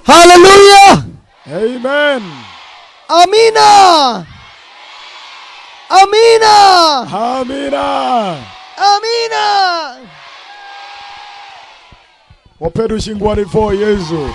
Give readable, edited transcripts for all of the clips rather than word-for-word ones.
Hallelujah. Amen. Amina. Amina. Amina. Amina. Wapedu shingwani for Yesu.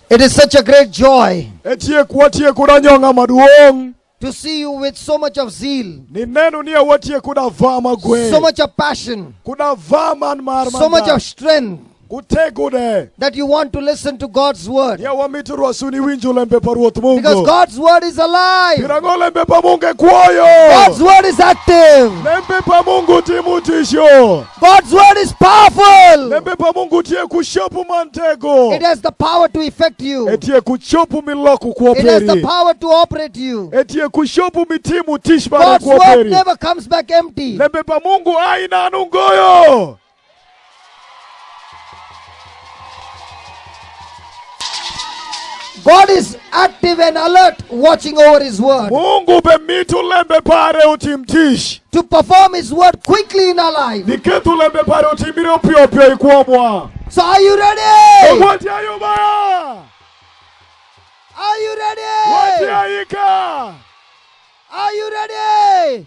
It is such a great joy Etie kuatie kuranyonga maduong. to see you with so much of zeal, Ni nenu niya watie kudavama gwe. so much of passion, Kudavama marmanda. so much of strength Kutegude. that you want to listen to God's word. Ya wamitu rwasuni winju lembe paruot Mungu. Because God's word is alive. Pirango lembe pa Mungu kuoyo. God's word is active. Lembe pa Mungu timutisho. God's word is powerful. Lembe pa Mungu tie kushopu mantego. It has the power to affect you. Etie kuchopu miloku It has the kuoperi. power to operate you. Etie kushopu mitimu tishbara God's word kuoperi. never comes back empty. Lembe pa Mungu aina anungoyo. God is active and alert, watching over his word Mungu be mitu lembe pare utimtish. to perform his word quickly in our life. Niketu lembe pare utimire pio pio ikuomwa. So are you ready? Wati ayubaya. Are you Wati ready? ayika. Are you ready?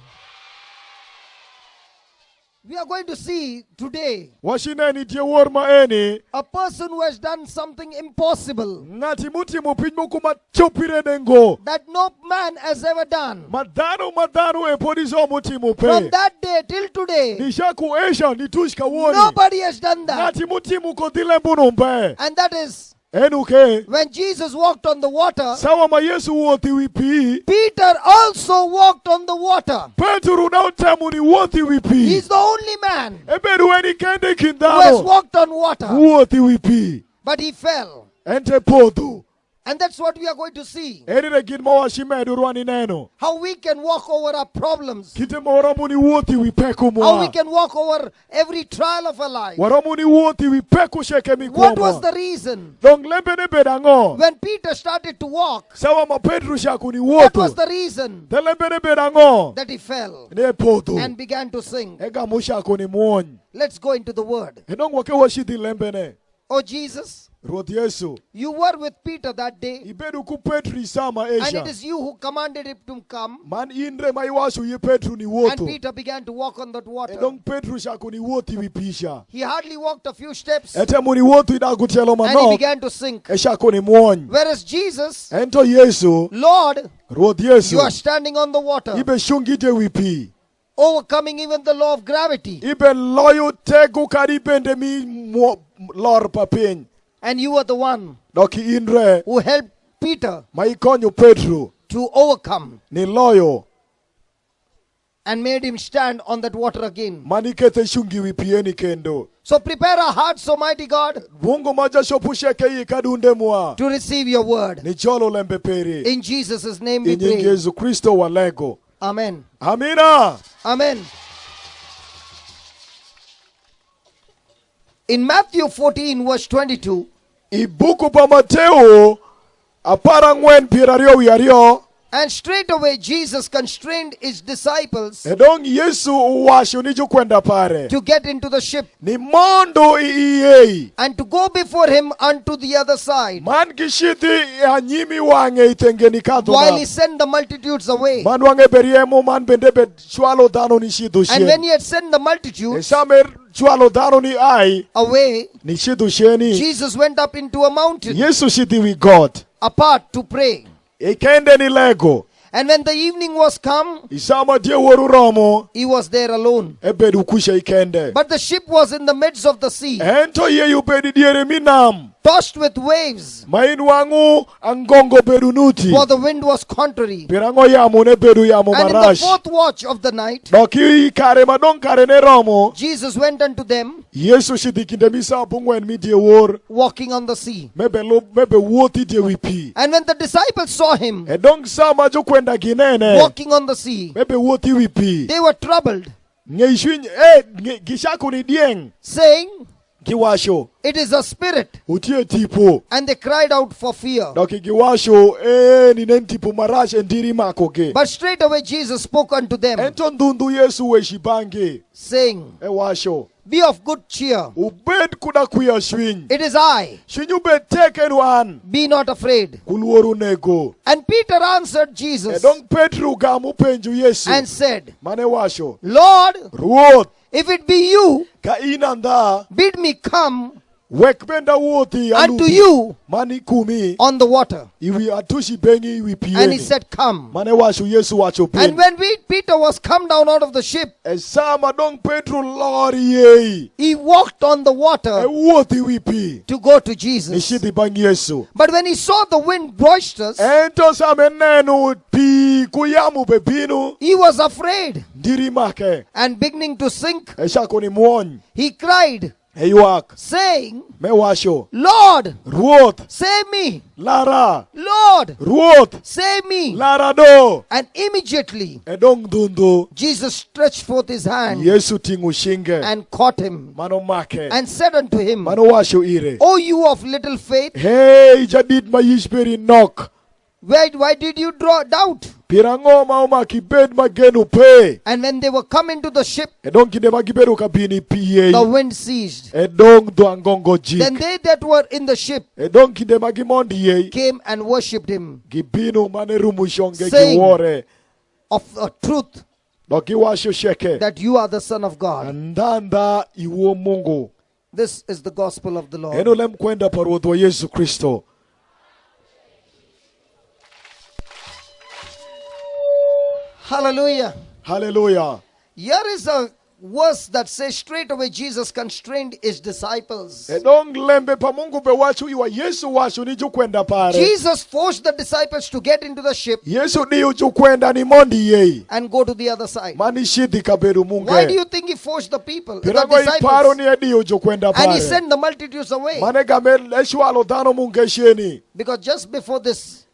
We are going to see today Washineni tie worma eni. a person who has done something impossible Ngati muti mupinyu kuma chopire nengo. that no man has ever done. Madanu e podizo muti From mupe. that day till today, Nishaku esha nitushka woni. nobody has done that. Ngati muti mukodile mbunumpe. And that is Enuke. when Jesus walked on the water, Sawa ma Yesu woti wipi. Peter also walked on the water. Petru na utamu ni woti wipi. He's the only man Eberu eni kende who has kindano. walked on water, Woti wipi. but he fell. Ente podu. And that's what we are going to see. Eni regin mawashimedu ruani neno. How we can walk over our problems. Kite mawaramuni woti wipeku How we mwa. can walk over every trial of our life. Waramuni woti wipeku sheke What was mikwama. the reason? Dong lembe ne bedango. When Peter started to walk, Sawa ma Petru shaku ni what was wotu. the reason Te lembe ne bedango. that he fell Ne podu. and began to sing? Ega mushaku ni muony. Let's go into the word. Enong wake washidi lembe ne. Oh Jesus, Ruoth Yesu. you were with Peter that day, Ibedu ku Petru sama and esha. it is you who commanded him to come. Man indre maiwasu ye Petru ni And wotu. Peter began to walk on that water. Edong Petru shaku ni woti wipisha. He hardly walked a few steps, Ete muni wotu idagutielo and he manok. began to sink. Eshaku ni muony. Whereas Jesus, Ento Yesu. Lord, Ruoth Yesu. you are standing on the water, Ibe shungite wipi. overcoming even the law of gravity. Ibe loyo tegu karibende mi lor papiny. And you are the one Doki indre who helped Peter maikonyo Petru to overcome ni loyo and made him stand on that water again. manikete shungi wipieni kendo. So prepare our hearts, Almighty God, Mungu maja shopusheke yi kadunde mwa. to receive your word. Ni cholo lembe peri. In Jesus' name we Inyi pray. Yesu Kristo wa lego. Amen. Amina. Amen. In Matthew 14 verse 22, Ibuku pa Mateo apara ngwen pirario wiario. and straightway Jesus constrained his disciples Edong Yesu uwashu niju kwenda pare. to get into the ship Ni mondo iiyei. and to go before him unto the other side, Man gishiti hanyimi wange itengeni kaduna. while he sent the multitudes away. Man wange beriemo man bendebe chwalo dano ni shidu And when sheni. he had sent the multitudes Esamer chwalo dano ni ai away, ni shidu sheni. Jesus went up into a mountain Yesu shidi with God. apart to pray. Ikende ni lego. And when the evening was come, Isama die woru romo. he was there alone. Ebedu kusha ikende. But the ship was in the midst of the sea, Ento ye yupedi diere minam. tossed with waves, Main wangu angongo bedu nuti. for the wind was contrary. Pirango yamu ne bedu yamu And in the marash. fourth watch of the night, Doki kare madong kare ne romo. Jesus went unto them, Yesu shidi kinde misa pungwen mi die wor. walking on the sea. Mebe woti die wipi. And when the disciples saw him Edong sama jo kwenda ginene. walking on the sea, Mebe woti wipi. they were troubled, Ngeishwin gishaku ni dieng. saying, Giwasho. "It is a spirit." Utie tipo. And they cried out for fear. Doki giwasho ni nentipo marash endiri makoge. But straightway Jesus spoke unto them, Ento ndundu Yesu we shibange. saying, Washo. Be of good cheer. Ubed kuda kuya swing. It is I. Swinyu be taken one. Be not afraid. Kuluoru nego. And Peter answered Jesus Edong Petru gamu penju Yesu. and said, Mane washo. Lord, Ruoth. if it be you, Ka inanda. bid me come Wek benda wuothi unto alubi. you Mani kumi. on the water. Iwi atushi bengi iwi pieni. And he said, come. Mane washo Yesu wacho pen. And when Peter was come down out of the ship, Esama dong Petru lori yei. he walked on the water Wuothi iwi pi. to go to Jesus. Nishidi bang Yesu. But when he saw the wind boisterous, Ento same nenu pi kuyamu bebinu. he was afraid, Ndiri make. and beginning to sink, Eshako ni muony. he cried, Eyuak. saying, Me washo. Lord, Ruoth. save me. Lara. Lord, Ruoth. save me. Lara do. And immediately Edong dundu. Jesus stretched forth his hand Yesu tingu shinge. and caught him Mano make. and said unto him, Mano washo ire. O you of little faith, Hey, jadid mayishberi nok. why did you doubt? Pirango mauma kibed magenu pe. And when they were come into the ship, Edong kide magiberu kabini piye. the wind ceased. Edong duangongo Then jik. they that were in the ship Edong kide magimondi ye. came and worshipped him, Gibinu mane rumushonge Saying, giwore. of a truth Doki washo sheke. that you are the Son of God. Andanda iwo Mungu. This is the gospel of the Lord. Eno lem kwenda parwodho Yesu Kristo. Hallelujah. Hallelujah. Here is a verse that says straight away Jesus constrained his disciples. Edong lembe pa Mungu be wacho iwa Yesu washo ni jukwenda pare. Jesus forced the disciples to get into the ship Yesu ni ujukwenda ni mondi yei. and go to the other side. Mani shidi kaberu munge. Why do you think he forced the people, the Pirago iparo disciples? ni edi ujukwenda And he pare. sent the multitudes away. Mane game eshwalo dano munge sheni. Because just before this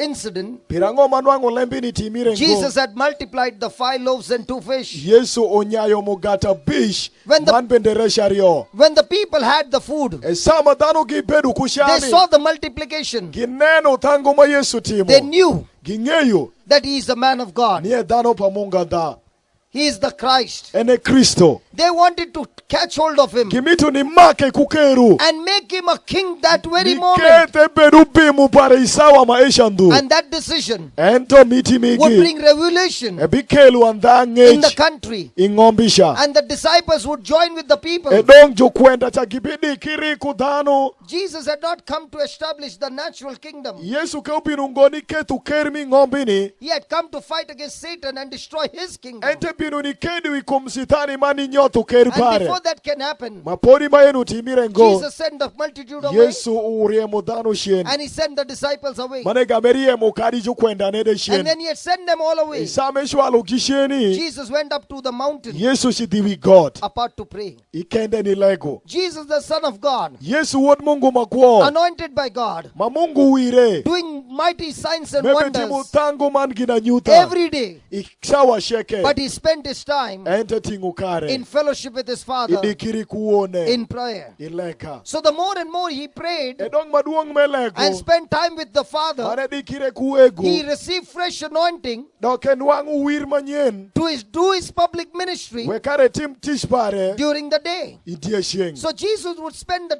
incident, Pirango manwango lembi ni timire Jesus ngo. had multiplied the 5 loaves and 2 fish. Yesu onyayo mugata bish. When the- Man benderesha rio. When the people had the food, Esama dano gibedu they kushani. saw the multiplication. Gineno tango ma Yesu They timo. knew Gingeyo. that he is the man of God. Niye dano pa munga da. He is the Christ. Ene Kristo. They wanted to catch hold of him Gimitu ni make kukeru. and make him a king that very moment. Nikete berubi mupare isawa maisha ndu. And that decision Ento miti would migi. bring revolution Ebikelu in the andangech. country. Ingombisha. And the disciples would join with the people. Edong jukwenda cha kibidi kiri kudano. Jesus had not come to establish the natural kingdom. Yesu kaubinu ngoni ketu kermi ngombini. He had come to fight against Satan and destroy his kingdom. Ente binu ni kedu ikumsitani mani nyoto keri And pare. before that can happen, Mapori mayenu timire ngo. Jesus sent the multitude away Yesu urie mudano shien. and he sent the disciples away. Mane gamerie mukari jukwenda nede And shien. when he had sent them all away, Isame shwalo kisheni. Jesus went up to the mountain Yesu shidiwi God. apart to pray. Ikende ni lego. Jesus, the Son of God, Yesu wod Mungu makwo. anointed by God, Mamungu wire. doing mighty signs and Mebe timu wonders tangu man gina nyuta. every day. Iksawa sheke. But he spent his time Ente tingu kare. in fellowship with his Father Idikiri kuone. in prayer. Ileka. So the more and more he prayed Edong maduong melego. and spent time with the Father, Mane dikire kuego. he received fresh anointing Doken wangu wir manyen. to do his public ministry Wekare tim tishpare. during the day. Idie sheng. So Jesus would spend the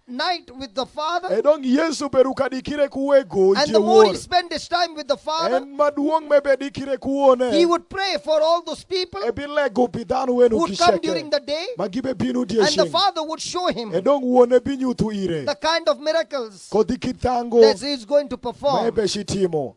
night with the Father, Edong Yesu peruka dikire kuego. and the more he spent his time with the Father, En maduong mebe dikire kuone. he would pray for all those people Ebilego pidanu who wenu would come kisheke. during the day, Magibe binu die and the sheng. Father would show him Edong uone binyu tu ire. the kind of miracles Kodikitango. that he is going to perform. Mebe shitimo.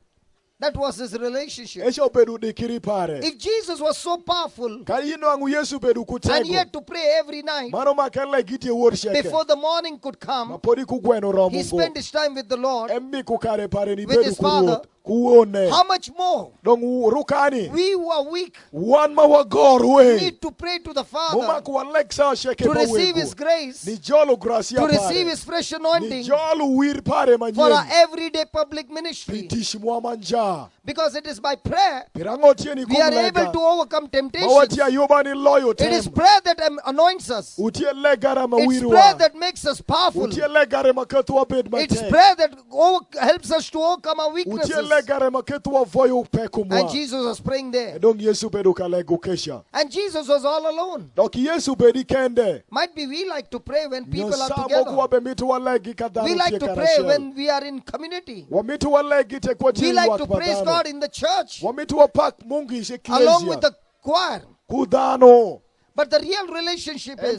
That was his relationship. Esho peru dikiri pare. If Jesus was so powerful Kayino angu Yesu peru and he kutego. had to pray every night Mano makele giti worsheke. before the morning could come, Mapori kugweno he spent romungo. his time with the Lord, Emmi kukare pare ni with peru his father. kuruot. Kuone. how much more Dong rukani. we who are weak Wan mawagor we. need to pray to the Father Mumaku Alexa sheke to receive his pawego. grace, Ni jolo gracia to pare. receive his fresh Ni anointing jolo wir pare for our manyen. everyday public ministry. Pitish manja. Because it is by prayer Pirango tieni we are able kumlega. to overcome temptations. Mawatia yoba ni loyo It is tem. prayer that anoints us. Utie legara It's mawirwa. prayer that makes us powerful. Utie legare makatu abed It's mate. prayer that helps us to overcome our Utie weaknesses. And Jesus was praying there. And Jesus was all alone. Might be we like to pray when people are together. We like to pray when we are in community. We like to praise God in the church along with the choir. But the real relationship is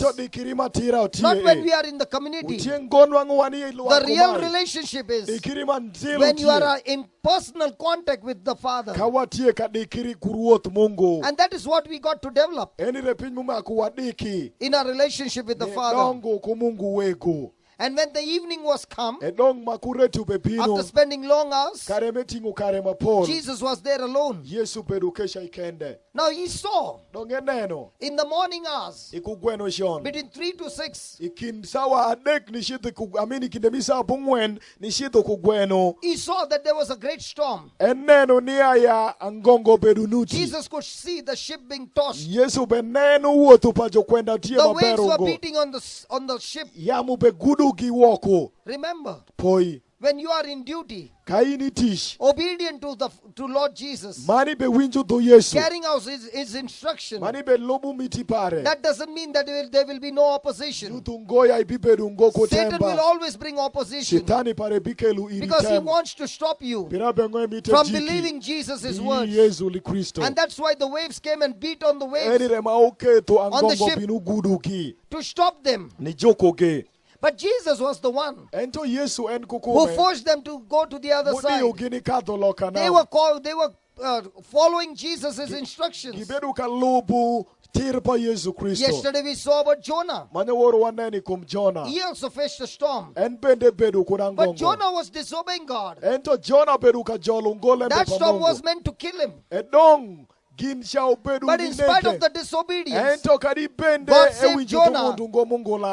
not when we are in the community. The real relationship is when you are in personal contact with the Father. And that is what we got to develop in our relationship with the Father. And when the evening was come, after spending long hours, Jesus was there alone. Now he saw in the morning hours, between 3 to 6, he saw that there was a great storm. Jesus could see the ship being tossed. The waves were beating on the ship. Remember, when you are in duty, obedient to Lord Jesus, carrying out his instruction, that doesn't mean that there will be no opposition. Satan will always bring opposition because he wants to stop you from believing Jesus' words. And that's why the waves came and beat on the waves on the ship to stop them. But Jesus was the one who forced them to go to the other side. They were following Jesus' instructions. Yesterday we saw about Jonah. He also faced a storm. But Jonah was disobeying God. That storm was meant to kill him. But in spite of the disobedience, God saved Jonah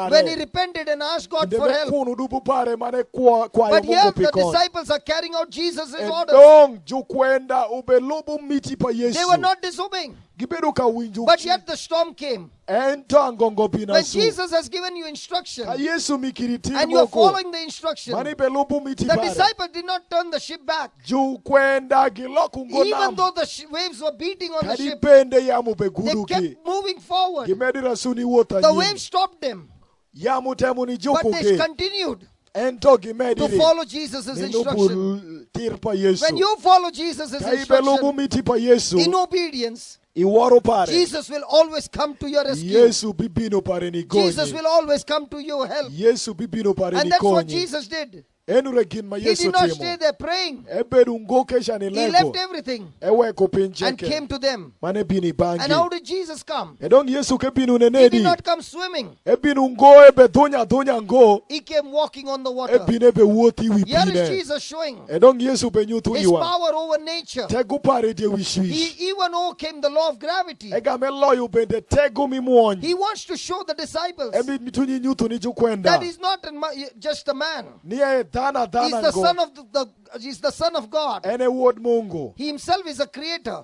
when he repented and asked God for help. But here the disciples are carrying out Jesus' orders. They were not disobeying. But yet the storm came. When Jesus has given you instruction and you are following the instruction, the disciples did not turn the ship back. Even though the waves were beating on the ship, they kept moving forward. The waves stopped them, but they continued to follow Jesus' instruction. When you follow Jesus' instruction in obedience, Jesus will always come to your rescue. Jesus will always come to your help. And that's what Jesus did. He did not stay there praying. He left everything and came to them. And how did Jesus come? He did not come swimming. He came walking on the water. Here is Jesus showing his power over nature. He even overcame the law of gravity. He wants to show the disciples that he's not just a man. He's the Son of God. He himself is a creator.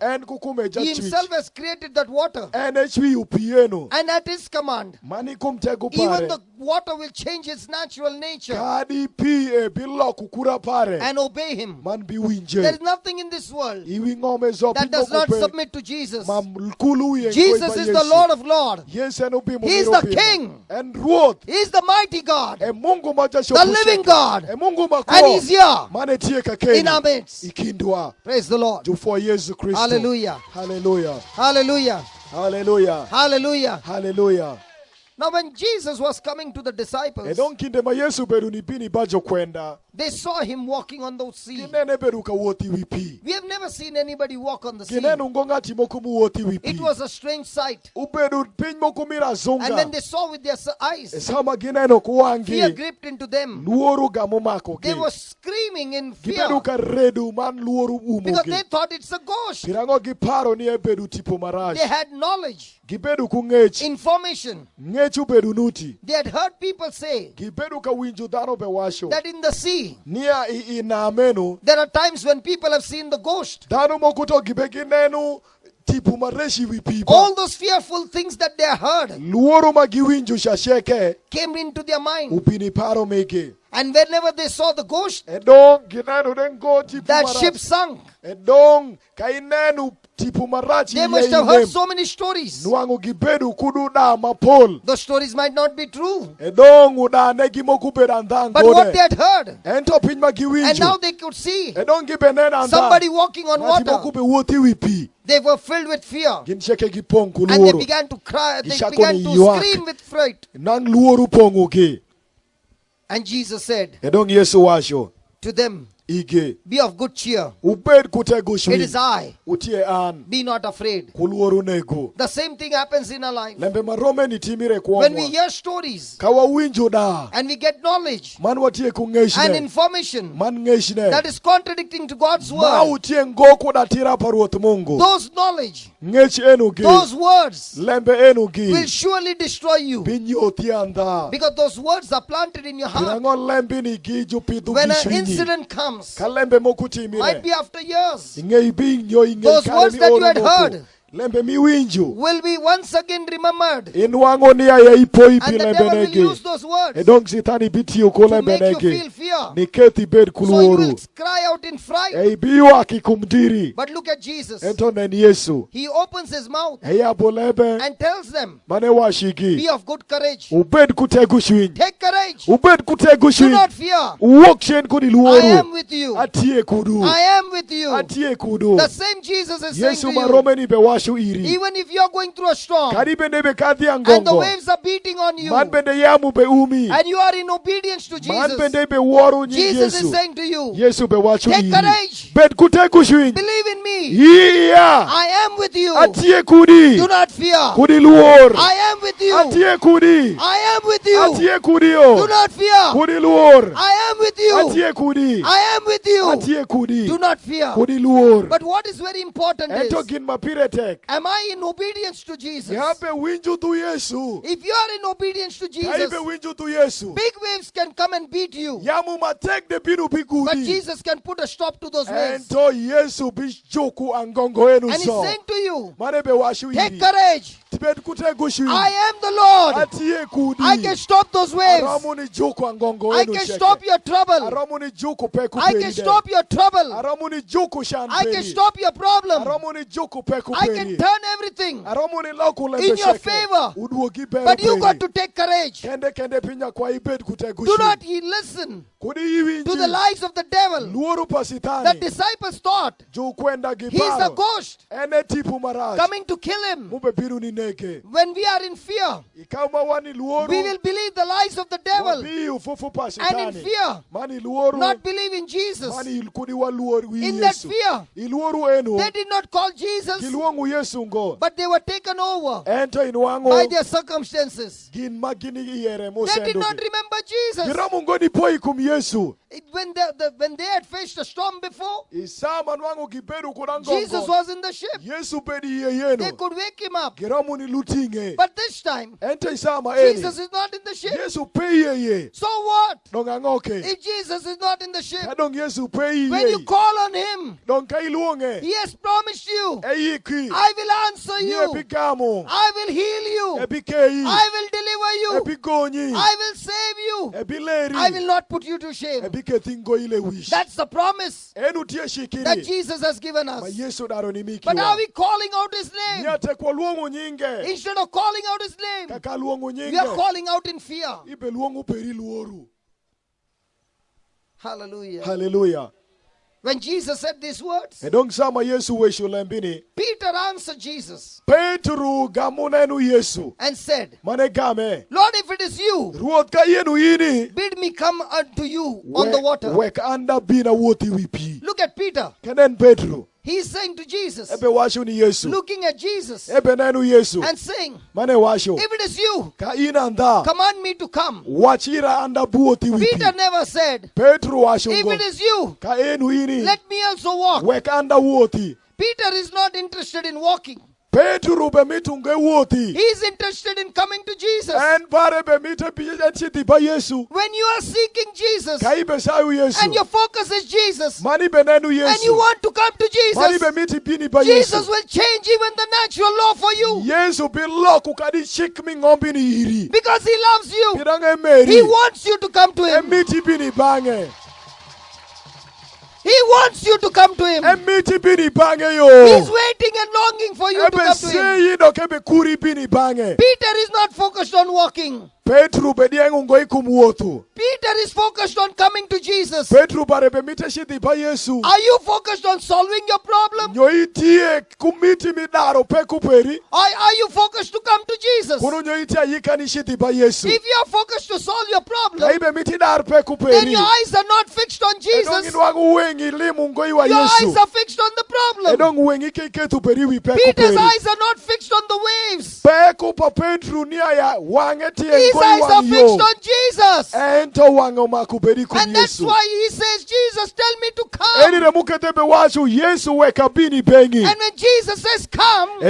He himself has created that water. And at his command, even the water will change its natural nature and obey him. There is nothing in this world that does not submit to Jesus. Jesus is the Lord of Lords. He is the King. He is the mighty God, the living God. And he's here in our midst. Praise the Lord. Hallelujah. Hallelujah. Hallelujah. Hallelujah. Hallelujah. Hallelujah. Now when Jesus was coming to the disciples, they saw him walking on the sea. We have never seen anybody walk on the sea. It was a strange sight. And when they saw with their eyes, fear gripped into them. They were screaming in fear because they thought it's a ghost. They had knowledge, information. They had heard people say that in the sea there are times when people have seen the ghost. All those fearful things that they heard came into their mind. And whenever they saw the ghost, that ship sunk. They must have heard so many stories. Those stories might not be true. But what they had heard, and now they could see somebody walking on water. They were filled with fear. And they began to cry. They began to scream with fright. And Jesus said to them, be of good cheer. It is I. Be not afraid. The same thing happens in our life. When we hear stories and we get knowledge and information that is contradicting to God's word, those knowledge, those words will surely destroy you. Because those words are planted in your heart. When an incident comes, might be after years, those words that you had heard will be once again remembered. And the devil will use those words to make you feel fear. So you will cry out in fright. But look at Jesus. He opens his mouth and tells them, be of good courage. Take courage. Do not fear. I am with you. I am with you. The same Jesus is saying to you, even if you are going through a storm and the waves are beating on you and you are in obedience to Jesus, Jesus is saying to you, take courage, believe in me, I am with you, do not fear, I am with you, I am with you, do not fear, I am with you, I am with you, do not fear. But what is very important is, am I in obedience to Jesus? If you are in obedience to Jesus, big waves can come and beat you. But Jesus can put a stop to those waves. And he's saying to you, take courage. I am the Lord. I can stop those waves. I can stop your trouble. I can stop your trouble. I can stop your problem. I can turn everything in your favor. But you got to take courage. Do not listen to the lies of the devil. The disciples thought he's a ghost coming to kill him. When we are in fear, we will believe the lies of the devil. And in fear, not believe in Jesus. In that fear, they did not call Jesus, but they were taken over by their circumstances. They did not remember Jesus. When they had faced a storm before, Jesus was in the ship. They could wake him up. But this time, Jesus is not in the ship. So what? If Jesus is not in the ship, when you call on him, he has promised you, I will answer you, I will heal you, I will deliver you, I will save you, I will not put you to shame. That's the promise that Jesus has given us. But are we calling out his name? Instead of calling out his name, we are calling out in fear. Hallelujah. Hallelujah. When Jesus said these words, Peter answered Jesus and said, Lord, if it is you, bid me come unto you on the water. Look at Peter. He's saying to Jesus, looking at Jesus and saying, if it is you, command me to come. Peter never said, if it is you, let me also walk. Peter is not interested in walking. He's interested in coming to Jesus. When you are seeking Jesus and your focus is Jesus and you want to come to Jesus, Jesus will change even the natural law for you. Because he loves you. He wants you to come to him. He wants you to come to him. He's waiting and longing for you to come to him. Peter is not focused on walking. Peter is focused on coming to Jesus. Are you focused on solving your problem? Are you focused to come to Jesus? If you are focused to solve your problem, then your eyes are not fixed on Jesus. Your eyes are fixed on the problem. Peter's eyes are not fixed on the waves. His eyes are fixed on Jesus. And that's why he says, Jesus, tell me to come. And when Jesus says come, the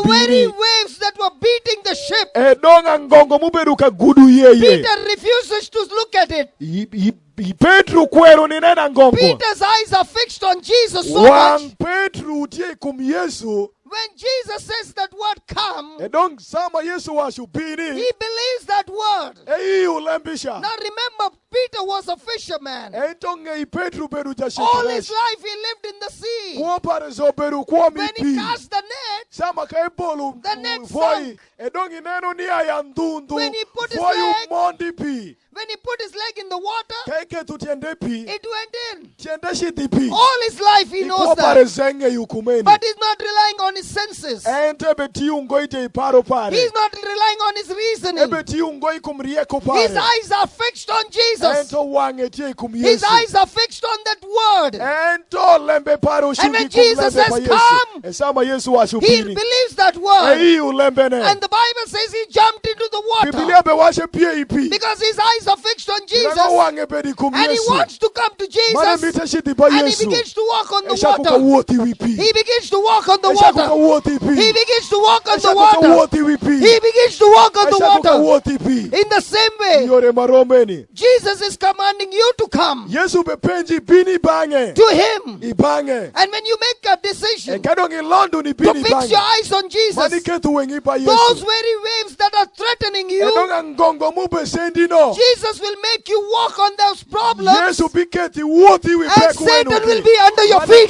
very waves that were beating the ship, Peter refuses to look at it. Peter's eyes are fixed on Jesus so much. When Jesus says that word come, he believes that word. Now remember, Peter was a fisherman. All his life he lived in the sea. When he cast the net sank. When he put his leg in the water, it went in. All his life he knows that. But he's not relying on his senses. He's not relying on his reasoning. His eyes are fixed on Jesus. His eyes are fixed on that word. And when Jesus says come, he believes that word. And the Bible says he jumped into the water. Because his eyes are fixed on Jesus. And he wants to come to Jesus. And he begins to walk on the water. He begins to walk on the water. He begins to walk on the water. He begins to walk on the water. In the same way, Jesus is commanding you to come to him. And when you make a decision to fix your eyes on Jesus, those very waves that are threatening you, Jesus will make you walk on those problems, and Satan will be under your feet.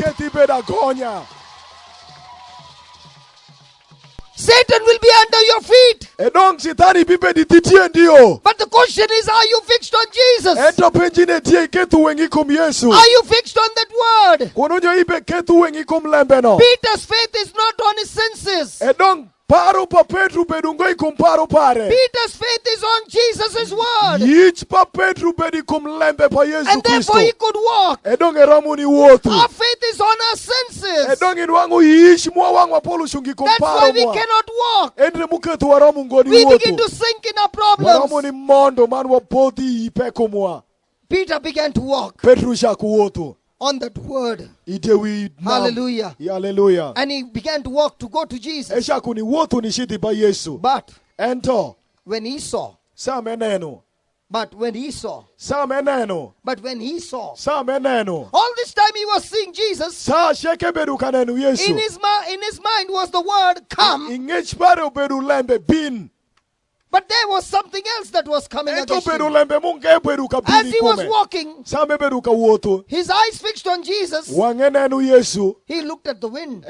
Satan will be under your feet. But the question is, are you fixed on Jesus? Are you fixed on that word? Peter's faith is not on his senses. Peter's faith is on Jesus' word. And therefore he could walk. Our faith is on our senses. That's why we cannot walk. We begin to sink in our problems. Peter began to walk on that word. Hallelujah. Hallelujah. And he began to walk to go to Jesus. But when he saw, all this time he was seeing Jesus. In his mind was the word come. But there was something else that was coming against him. As he was walking, his eyes fixed on Jesus, he looked at the wind.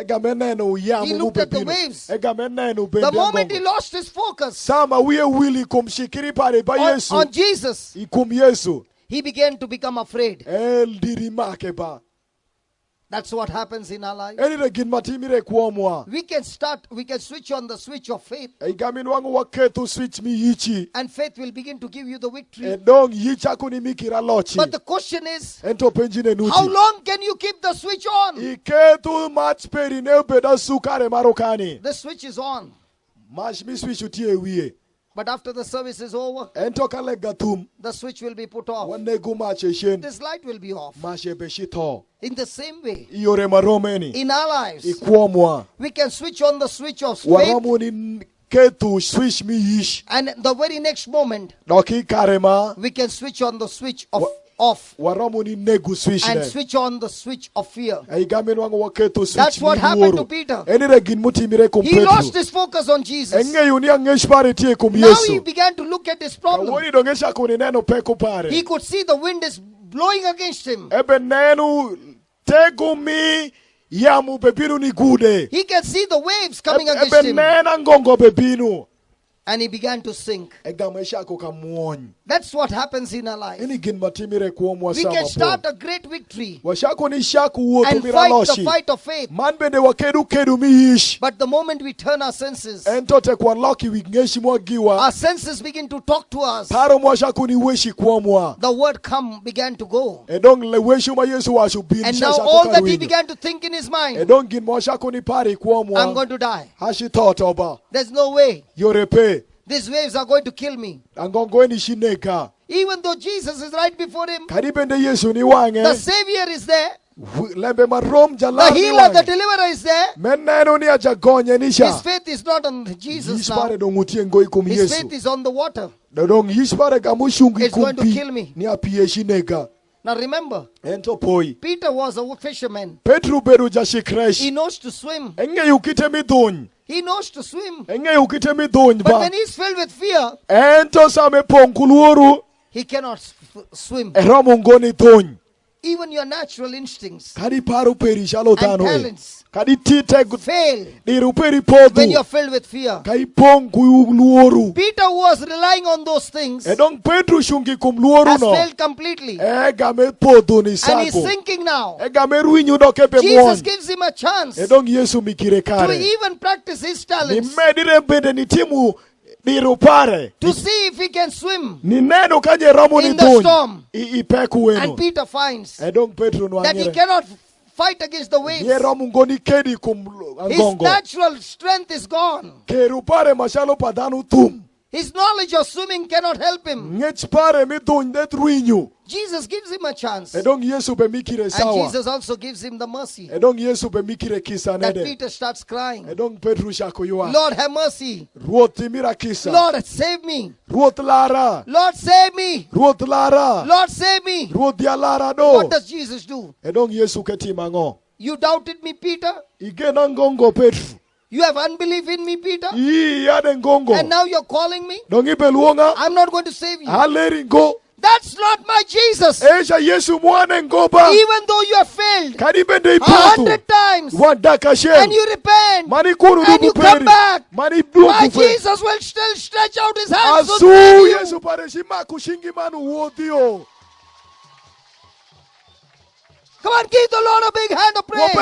He looked at the waves. The moment he lost his focus on Jesus, he began to become afraid. That's what happens in our life. We can switch on the switch of faith. And faith will begin to give you the victory. But the question is, how long can you keep the switch on? The switch is on. But after the service is over, the switch will be put off. This light will be off. In the same way, in our lives, we can switch on the switch of faith, and the very next moment, we can switch on the switch of off and switch on the switch of fear. That's what happened to Peter. He lost his focus on Jesus. Now he began to look at his problem. He could see the wind is blowing against him. He can see the waves coming against him. And he began to sink. That's what happens in our life. We can start a great victory and fight the fight of faith. But the moment we turn our senses, our senses begin to talk to us. The word come began to go. And now all that he began to think in his mind, I'm going to die. There's no way. These waves are going to kill me. Even though Jesus is right before him, the Savior is there, the healer, the deliverer is there. His faith is not on Jesus now. His faith is on the water. It's going to kill me. Now remember, Peter was a fisherman. He knows to swim. He knows to swim. But when he's filled with fear, he cannot swim. Even your natural instincts and talents fail when you're filled with fear. Peter was relying on those things, has failed completely, and he's sinking now. Jesus gives him a chance to even practice his talents, to see if he can swim in the storm. And Peter finds that he cannot fight against the waves. His natural strength is gone. His knowledge of swimming cannot help him. Jesus gives him a chance. And Jesus also gives him the mercy. That Peter starts crying, Lord, have mercy. Lord, save me. Lord, save me. Lord, save me. What does Jesus do? You doubted me, Peter? You have unbelief in me, Peter? And now you're calling me? I'm not going to save you. That's not my Jesus. Even though you have failed 100 times and you repent and you come back, my Jesus will still stretch out his hands to save you. Come on, give the Lord a big hand of praise.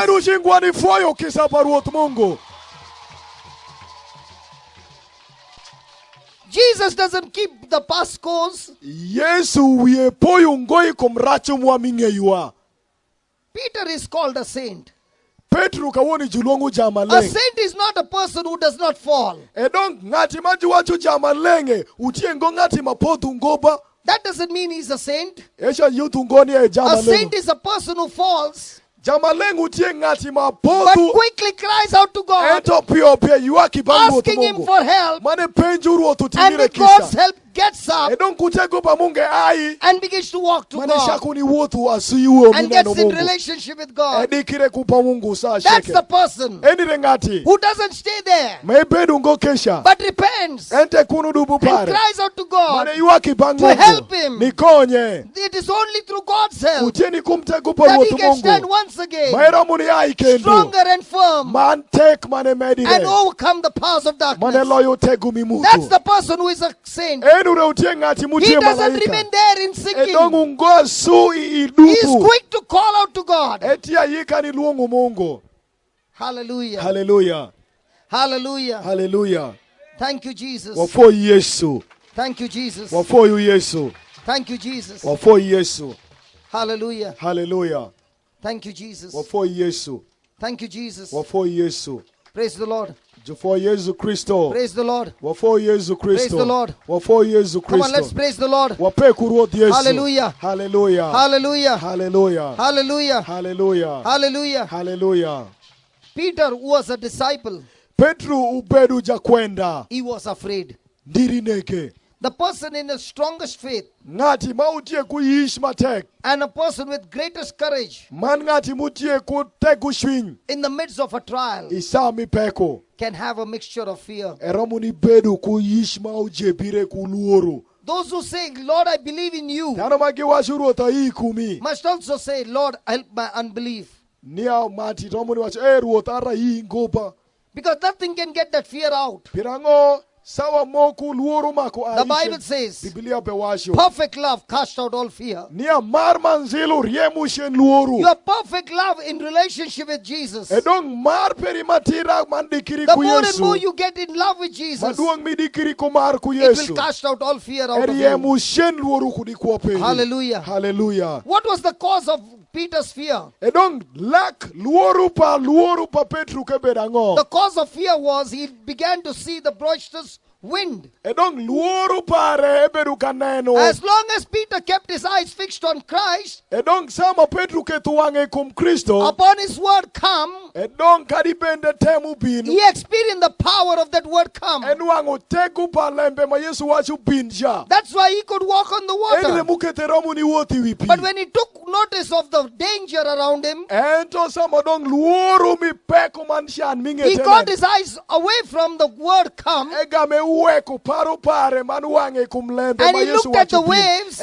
Jesus doesn't keep the past scores. Peter is called a saint. A saint is not a person who does not fall. That doesn't mean he's a saint. A saint is a person who falls but quickly cries out to God, asking him for help, and with God's help gets up and begins to walk to God and gets in relationship with God. That's the person who doesn't stay there but repents and cries out to God to help him. It is only through God's help that he can stand once again stronger and firm and overcome the powers of darkness. That's the person who is a saint. He doesn't remain there in sinking. He is quick to call out to God. Hallelujah. Hallelujah. Hallelujah. Hallelujah. Thank you, Jesus. Thank you, Jesus. Thank you, Jesus. Hallelujah. Hallelujah. Thank you, Jesus. Thank Thank you, Jesus. you, Jesus. Praise the Lord. Praise the Lord. Praise the Lord. Come on, let's praise the Lord. Hallelujah. Hallelujah. Hallelujah. Hallelujah. Hallelujah. Hallelujah. Hallelujah. Hallelujah. Peter, who was a disciple, he was afraid. The person in the strongest faith and a person with greatest courage in the midst of a trial can have a mixture of fear. Those who say, Lord, I believe in you, must also say, Lord, help my unbelief. Because nothing can get that fear out. The Bible says, perfect love casts out all fear. Your perfect love in relationship with Jesus. The more and more you get in love with Jesus, it will cast out all fear out of you. Hallelujah. Hallelujah. What was the cause of Peter's fear? The cause of fear was he began to see the boisterous wind. As long as Peter kept his eyes fixed on Christ, upon his word come, he experienced the power of that word come. That's why he could walk on the water. But when he took notice of the danger around him, he got his eyes away from the word come, and he looked at the waves.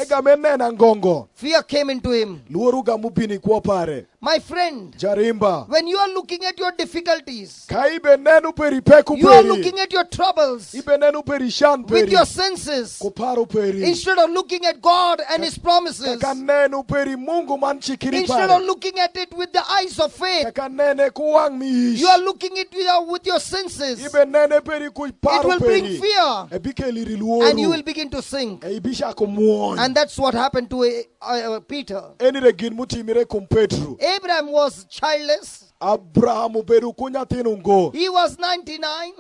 Fear came into him. My friend, when you are looking at your difficulties, you are looking at your troubles with your senses, instead of looking at God and His promises, instead of looking at it with the eyes of faith, you are looking at it with your senses. It will bring fear, and you will begin to sink. And that's what happened to Peter. Abraham was childless. He was 99.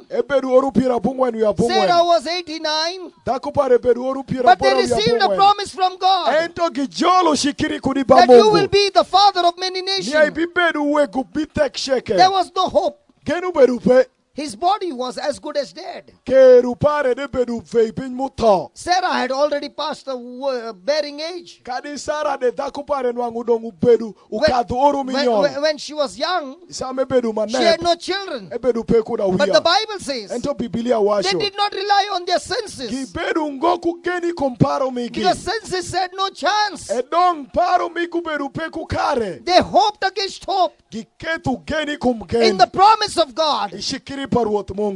Sarah was 89. But they received a promise from God that you will be the father of many nations. There was no hope. His body was as good as dead. Sarah had already passed the bearing age. When she was young, she had no children. But the Bible says they did not rely on their senses, because senses said no chance. They hoped against hope in the promise of God,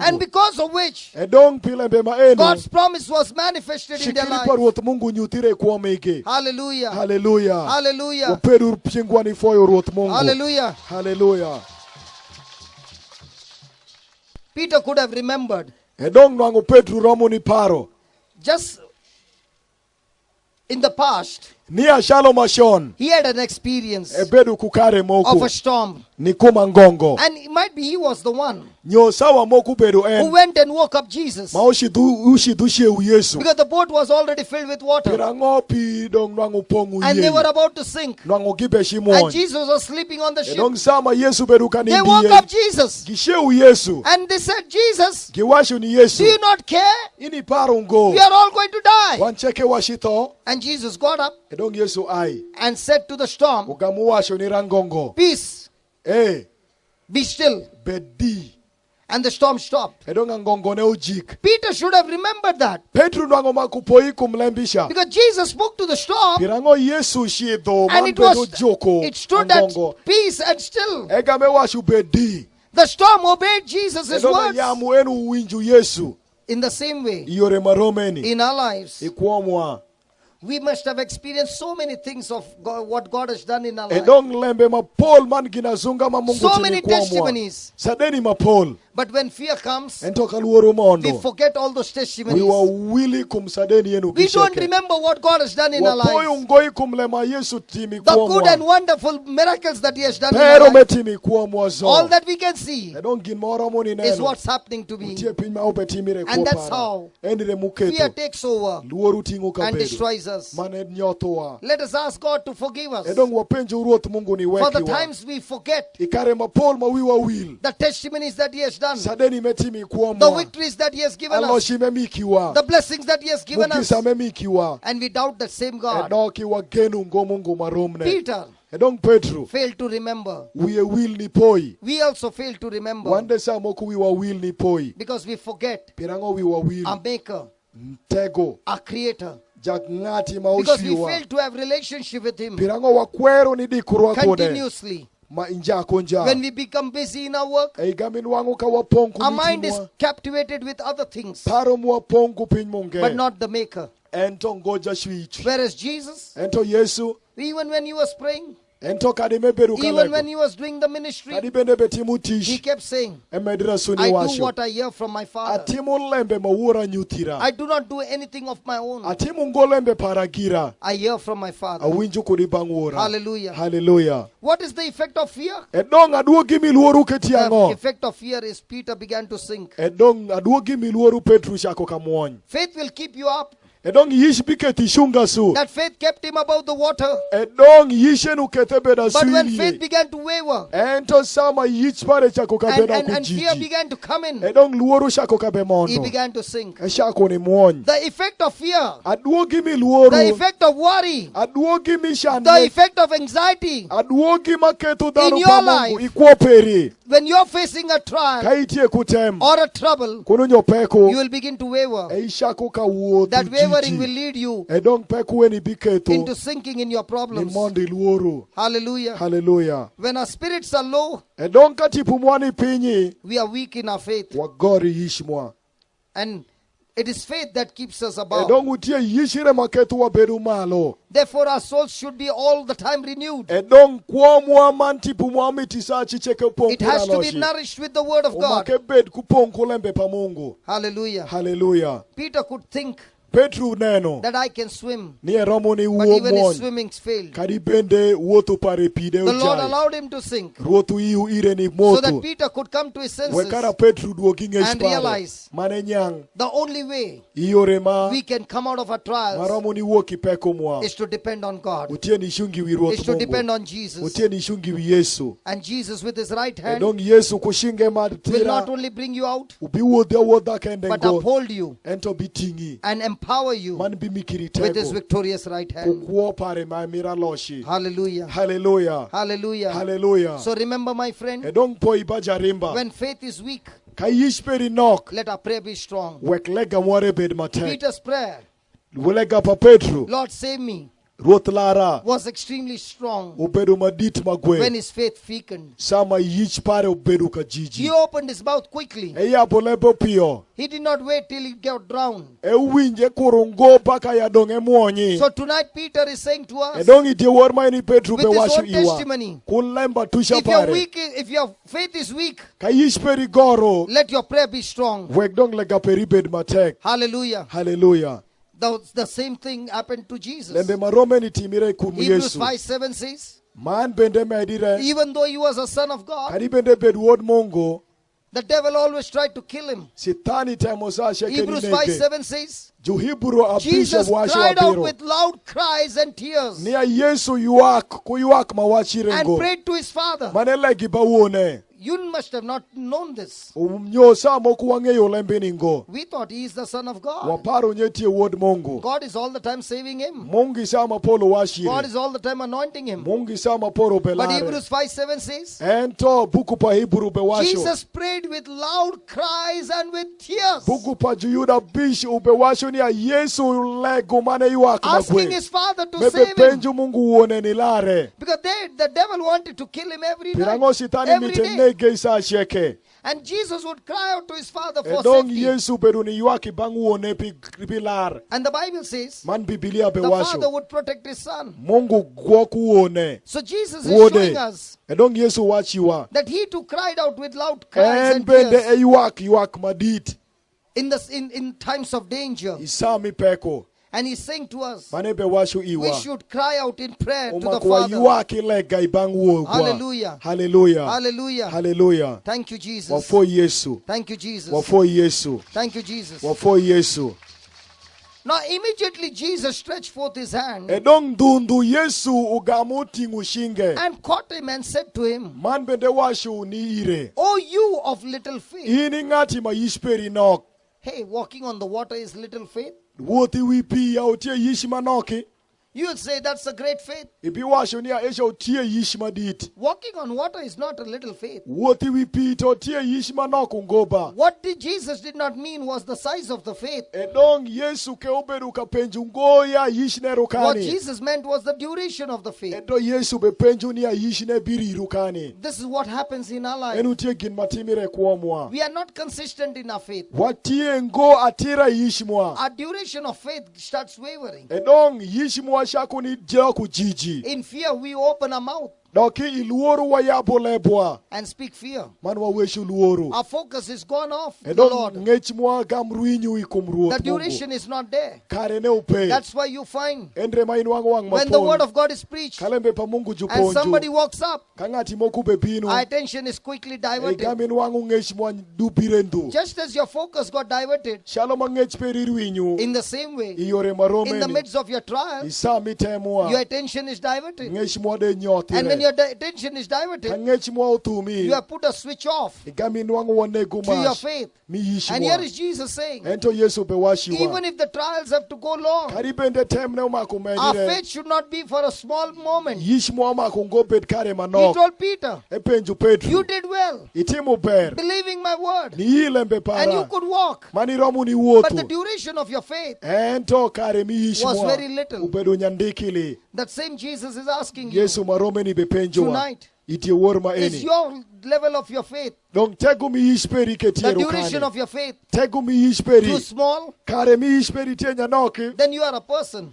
and because of which God's promise was manifested in their life. Hallelujah. Hallelujah. Hallelujah. Hallelujah. Hallelujah. Peter could have remembered just in the past he had an experience of a storm. And it might be he was the one who went and woke up Jesus, because the boat was already filled with water and they were about to sink, and Jesus was sleeping on the ship. They woke up Jesus and they said, Jesus, do you not care? We are all going to die. And Jesus got up and said to the storm, peace, be still. And the storm stopped. Peter should have remembered that, because Jesus spoke to the storm and it stood at peace and still. The storm obeyed Jesus' words. In the same way, in our lives, we must have experienced so many things of God, what God has done in our life. So many testimonies. But when fear comes, ento kaluoro mondo we forget all those testimonies. wiwa wili kumsadeni yenu We don't remember what God has done in our lives. wapoyo ngoi kumlema Yesu timi The kuomwa good and wonderful miracles that He has done in pero our lives. metimi kuomwa zo All that we can see edong gin moro moni is neno what's happening to me. utie piny ma opetimire And that's kuopara how endire fear muketo takes over luoru tingo and kabedo destroys us. mane nyothowa Let us ask God to forgive us edong wapenjo ruoth Mungu ni for the wekiwa times we forget ikare mapol ma wiwa wil the testimonies that He has done, sadeni metimi the kuomwa victories that He has given us, aloshi memikiwa the blessings that He has given us, mukisa memikiwa and we doubt that same God. edoki wagenu ngo Mungu maromne Peter edong Petro failed to remember. wiye wil ni poi We also fail to remember wande sa moko wiwa wil ni poi because we forget pirango wiwa wil our Maker, mtego our Creator, jak ng'ati ma because we oshiwa fail to have relationship with Him pirango wakwero ni dikurwa kode continuously. ma injako nja When we become busy in our work, ei gamin wangu ka wapong our mind is kumitimwa captivated with other things, paro mwa pong kupiny monge but not the Maker. ento ngoja shwich Whereas Jesus, ento Yesu even when He was praying, ento kadime beru even when kalego He was doing the ministry, kadi bende betimu He tish kept saying, emedira suni I do washo what I hear from my Father. atimu lembe mawura nyuthira I do not do anything of my own. atimu ngolembe paragira I hear from my Father. awinju kodi bang'ura Hallelujah. hallelujah What is the effect of fear? edong aduogi miluoru The ketiango effect of fear is Peter began to sink. edong aduogi miluoru Petru chako kamuony Faith will keep you up. edong yish biketi shunga su That faith kept him above the water. edong yishenu kete beda But when faith suilie began to waver ento sama yich pare chako kabeda and fear kujiji began to come in, edong luoru chako kabe he mondo began to sink. eshako ni muony The effect of fear, aduogi the miluoru effect of worry, aduogi the mishane effect of anxiety, aduogi maketo In dhano your pa Mungu life, ikwoperi when you're facing a trial kaitie kutem or a trouble, kununyo you peko will begin to waver. eishako ka wuotho That wavering will jiji lead you edong peko weni biketo into sinking in your ni problems. mondo iluoru Hallelujah. haleluya When our spirits are low, edong ka tipo mwani pinyi we are weak in our faith. wagori yishmwa And it is faith that keeps us above. edong utie yishire maketo wabedo malo Therefore, our souls should be all the time renewed. edong kwomwa man tipo mwami tisachi cheke pong It has to be kuraloshi nourished with the word of God. umake bed kupong kulembe pa Mungu Hallelujah. haleluya Peter could think Petru neno that I can swim, ni eromo ni but wuo even his muony swimming failed. kadi bende wuotho pare pide The Lord ojai allowed him to sink ruoth iu ire ni so that motho Peter could come to his wekara senses. Petru duogi ng'ech and pare realize mane nyang' The only way iyore ma we can come out of our trials maromo ni wuok ipeko mwa is to depend on God, utie ni ishungi wi is ruoth to depend Mungu on Jesus. utie ni ishungi wi Yesu And Jesus with his right hand edong Yesu kushinge mar will not tira only bring you out, ubi wuodhi awuodha kende but go uphold you ento bi ting'i and empower you man bi mikiri with his tego victorious right hand. kukuo pare ma mira loshi Hallelujah. haleluya Hallelujah. haleluya So remember, my friend, edong po ibajarimba when faith is weak, ka yish peri nok let our prayer be strong. wek lega mware bed matek Peter's prayer, wulega pa Petru Lord save me, ruoth lara was extremely strong obedo madit when magwe his faith weakened. sama yich pare obedo ka He jiji opened his mouth quickly. eyapo lebo piyo He did not wait till he got drowned. ewinje kurungo paka yadong emwonyi So tonight Peter is saying to us, edong itie wor ma ni Petru be with his washo own iwa testimony, kun lemba tusha if you're pare weak, if your faith is weak, ka yish peri goro let your prayer be strong. wek dong lega peri bed matek Hallelujah. haleluya The same thing happened to Jesus. lembe marome ni timire kum Hebrews Yesu 5:7 says, man bende medire even though he was a son of God, kadi bende bed wuod Mungu the devil always tried to kill him. sitani temo sa shekeri Hebrews nege 5:7 says, juhiburo abisha Jesus bwasho cried out abiro with loud cries and tears niya Yesu yuak kuyuak and mawachirengo prayed to his Father. mane legi bawone You must have not known this. nyosa moku wang'eyo lembeni ngo We thought he is the Son of God. waparo nyetie wuod Mungu God is all the time saving him. Mungu sama polo God washire is all the time anointing him. Mungu sama poro But belare Hebrews 5:7 says, ento buku pa Hebrew be washo Jesus prayed with loud cries and with tears, buku pa juyuda bish ube washo niya Yesu lego mane yuak asking magwe his Father to mebe save him. penju Mungu uone nilare Because the devil wanted to kill him every night, pirango sitani every day. And Jesus would cry out to his father for safety. And the Bible says the father would protect his son. So Jesus is showing us that he too cried out with loud cries and tears in times of danger. And he's saying to us, we should cry out in prayer to the Father. Hallelujah. Hallelujah. Hallelujah. Hallelujah. Thank you, Jesus. Thank you, Jesus. Thank you, Jesus. Now immediately Jesus stretched forth his hand and caught him and said to him, "O you of little faith." Hey, walking on the water is little faith? You would say that's a great faith. Walking on water is not a little faith. What Jesus did not mean was the size of the faith. What Jesus meant was the duration of the faith. This is what happens in our life. We are not consistent in our faith. Our duration of faith starts wavering. In fear, we open our mouth and speak fear. Our focus is gone off the Lord. The duration is not there. That's why you find when the word of God is preached and somebody walks up, our attention is quickly diverted. Just as your focus got diverted, in the same way, in the midst of your trials, your attention is diverted. And when your attention is diverted, you have put a switch off to your faith. And here is Jesus saying, even if the trials have to go long, our faith should not be for a small moment. He told Peter, you did well, believing my word, and you could walk, but the duration of your faith was very little. That same Jesus is asking you tonight, is your level of your faith, the duration of your faith, too small? Then you are a person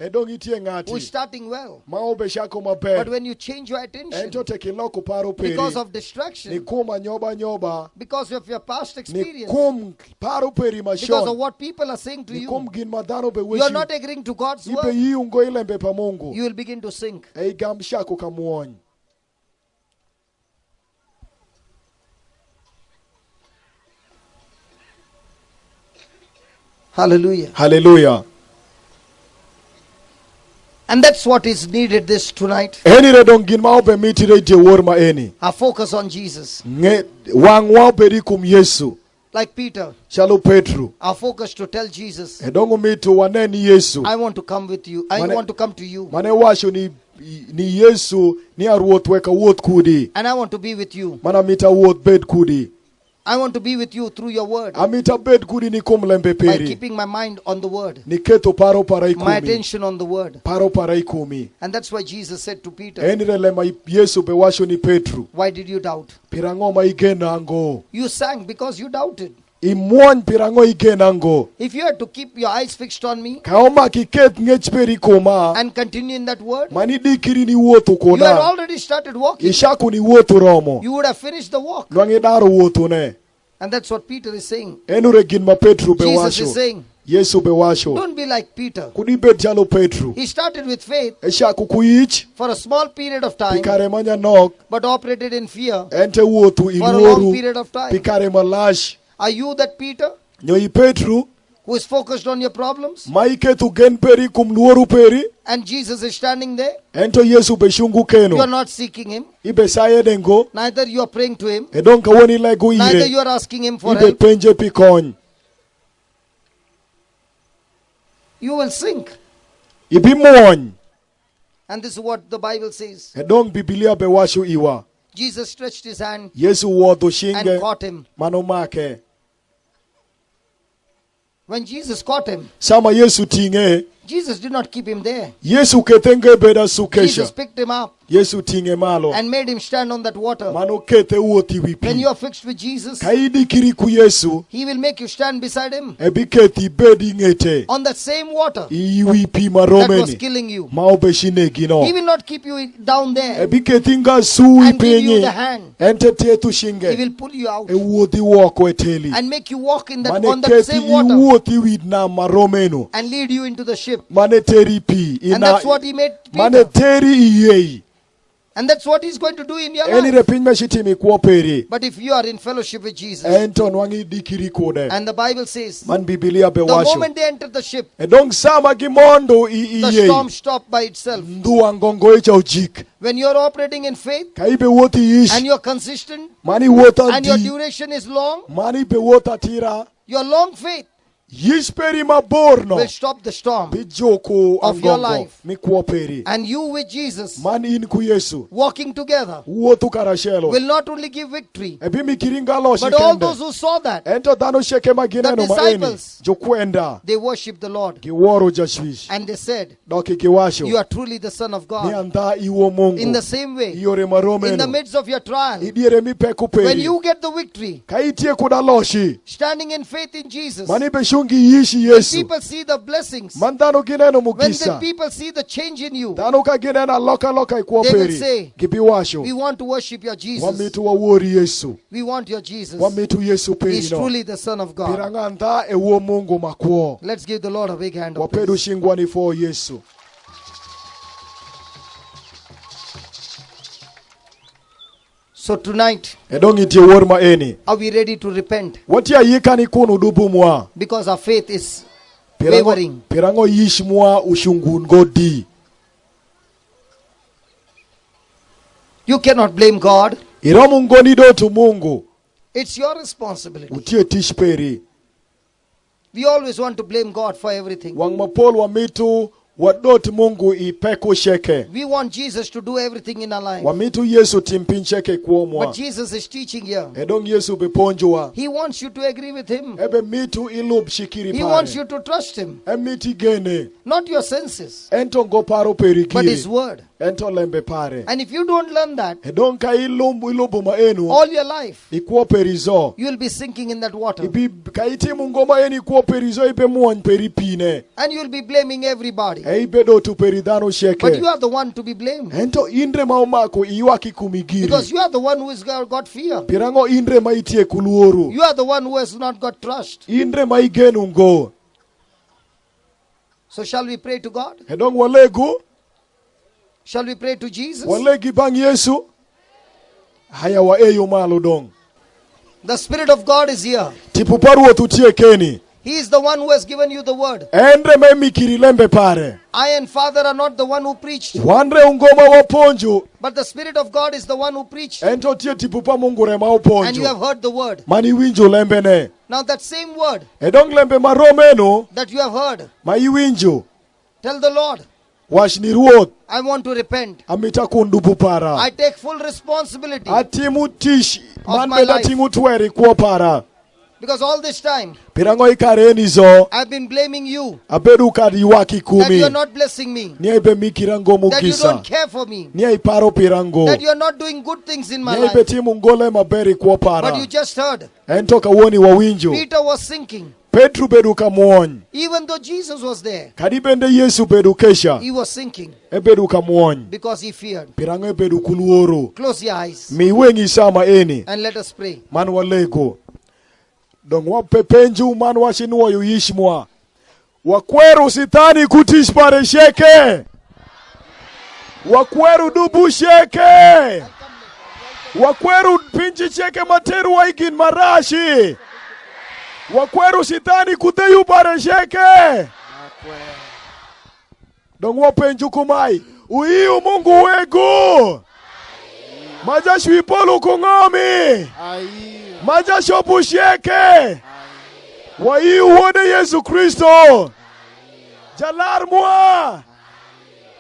who is starting well. But when you change your attention because of distraction, because of your past experience, because of what people are saying to you, you are not agreeing to God's word, you will begin to sink. Hallelujah. Hallelujah. And that's what is needed this tonight. Our focus on Jesus. Like Peter. Our focus to tell Jesus, I want to come with you. I want to come to you. And I want to be with you. I want to be with you through your word. By keeping my mind on the word. My attention on the word. And that's why Jesus said to Peter, why did you doubt? You sang because you doubted. If you had to keep your eyes fixed on me and continue in that word, you had already started walking. You would have finished the walk. And that's what Peter is saying. Jesus is saying, don't be like Peter. He started with faith for a small period of time, but operated in fear for a long period of time. Are you that Peter who is focused on your problems? And Jesus is standing there. You are not seeking him. Neither you are praying to him. Neither you are asking him for help. You will sink. And this is what the Bible says. Jesus stretched his hand and caught him. When Jesus caught him, Jesus did not keep him there. Jesus picked him up Yesu tinge malo. And made him stand on that water. Mano kete uoti wi pi. When you are fixed with Jesus, Kaidi kiri ku Yesu. he will make you stand beside him. Ebi keti bedi ngete. On that same water Iwi pi maromeni. that was killing you. Ma obeshine gino. He will not keep you down there Ebi keti nga sui and give you the penye. hand. Ente tetu shinge. He will pull you out E uoti wako eteli. and make you walk in that Mane on that keti same water uoti wi na maromeno. and lead you into the ship. Mane teri pi. And that's what he made Mane Peter. teri iyei. And that's what he's going to do in your Eni life. repin meshitimi kuoperi. But if you are in fellowship with Jesus, Ento nwangi dikiri kode. and the Bible says, Man Biblia be the washo. moment they entered the ship, Edong sama gimondo the storm stopped by itself. Ndua ngongo icha ujik. When you're operating in faith Kaibe woti ish. and you're consistent Mani wota and your di. duration is long, Mani be wota tira. your long faith Yisperi maborno. will stop the storm. Bijoko of your angongo. life. Mi kuoperi. And you with Jesus Mani in ku Yesu. walking together Uotu karashelo. will not only give victory, Ebi mi kiringa lo but all shikende. those who saw that, Ento dano sheke magine no maeni. disciples, Jokwenda. they worshiped the Lord. Giworo jashwish. And they said, Doki kiwasho. you are truly the Son of Ni God. anda iwo Mungu. In the same way, Iore in maromeno. the midst of your trial, Idiere mi peku peri. when you get the victory, Kaitie kudaloshi. standing in faith in Jesus, Mani beshungi yishi Yesu. people see the blessings. Mandano gineno When the mugisa. people see the change in you, Dano ka ginena loka they will ikuoperi. say, Kibiwasho. we want to worship your Jesus. Wamitu wa wori Yesu. We want your Jesus. Wamitu Yesu He's peri no. truly the Son of God. Piranganta ewo Mungu makuo. Let's give the Lord a big hand of Wapedu praise. shingwani fo Yesu. So tonight, Edongi tie worma eni. are we ready to repent? Watia yikani kunu dubu mwa. Because our faith is wavering. Pirango yish mwa ushungun godi. You cannot blame God. Iramu ngoni do tu Mungu. It's your responsibility. Utie tish peri. We always want to blame God for everything. Wang mapol wa mitu wadot Mungu ipeku sheke. We want Jesus to do everything in our life. Wa mitu Yesu timpincheke kuomwa. But Jesus is teaching here. Edong Yesu beponjwa. He wants you to agree with him. Ebe mitu ilub shikiri He pare. wants you to trust him. Emiti gene. Not your senses, Ento ngoparo perikiri. but his word. Ento lembe pare. And if you don't learn that Edong ka ilubu maenu. all your life, Ikuo perizo. you will be sinking in that water. Ibi kaiti mungoma eni kuo perizo ibe muan peripine. And you will be blaming everybody. Ibe do tu peridano sheke. But you are the one to be blamed. Ento indre maumako iwaki kumigiri. Because you are the one who has got fear. Pirango indre maitie kuluoru. You are the one who has not got trust. Indre maigenu ngo. So shall we pray to God? Edong walegu. Shall we pray to Jesus? Walegi bang Yesu. Haya wa eyo malo dong. The Spirit of God is here. Tipuparu tutie keni. He is the one who has given you the word. Endre memi kirilembe pare. I and Father are not the one who preached, Wandre ungoma waponjo. but the Spirit of God is the one who preached. Ento tie tipupa mungure And you mauponjo. have heard the word. Mani winjo lembe ne. Now that same word Edong lembe maromeno. that you have heard, Mai winjo. tell the Lord, Washni ruot. I want to repent. Amita kundubu para. I take full responsibility. Atimu tish. Man my beda life. tingu tueri kuo para. Because all this time, Pirango ikareni zo. I've been blaming you Abedu kadi waki that kumi. you are not blessing me, Nia ibe mikirango that you mugisa. don't care for me, Nia iparo pirango. that you are not doing good things in my Nia ibe life. timu ngole maberi kuo para. But you just heard, Ento kawoni wa winjo. Peter was sinking. Petru bedu kamuony. Even though Jesus was there, Kadi bende Yesu bedu kesha. he was sinking Ebedu kamuony. because he feared. Pirango ebedu kuluoro. Close your eyes Miwengi sama eni. and let us pray. Man walego. Dong wa pepenju man wa shinua yu yishmwa. Wakweru sitani kutish pare sheke. Wakweru dubu sheke. Wakweru pinchi sheke materu wa igin marashi. Wakweru sitani kuteyu pare sheke. Dong wa penju kumai. Uiu Mungu wegu. Maja shwipolu kungomi. Maja shopu sheke. Wa iu wone Yesu Kristo. Jalar mwa.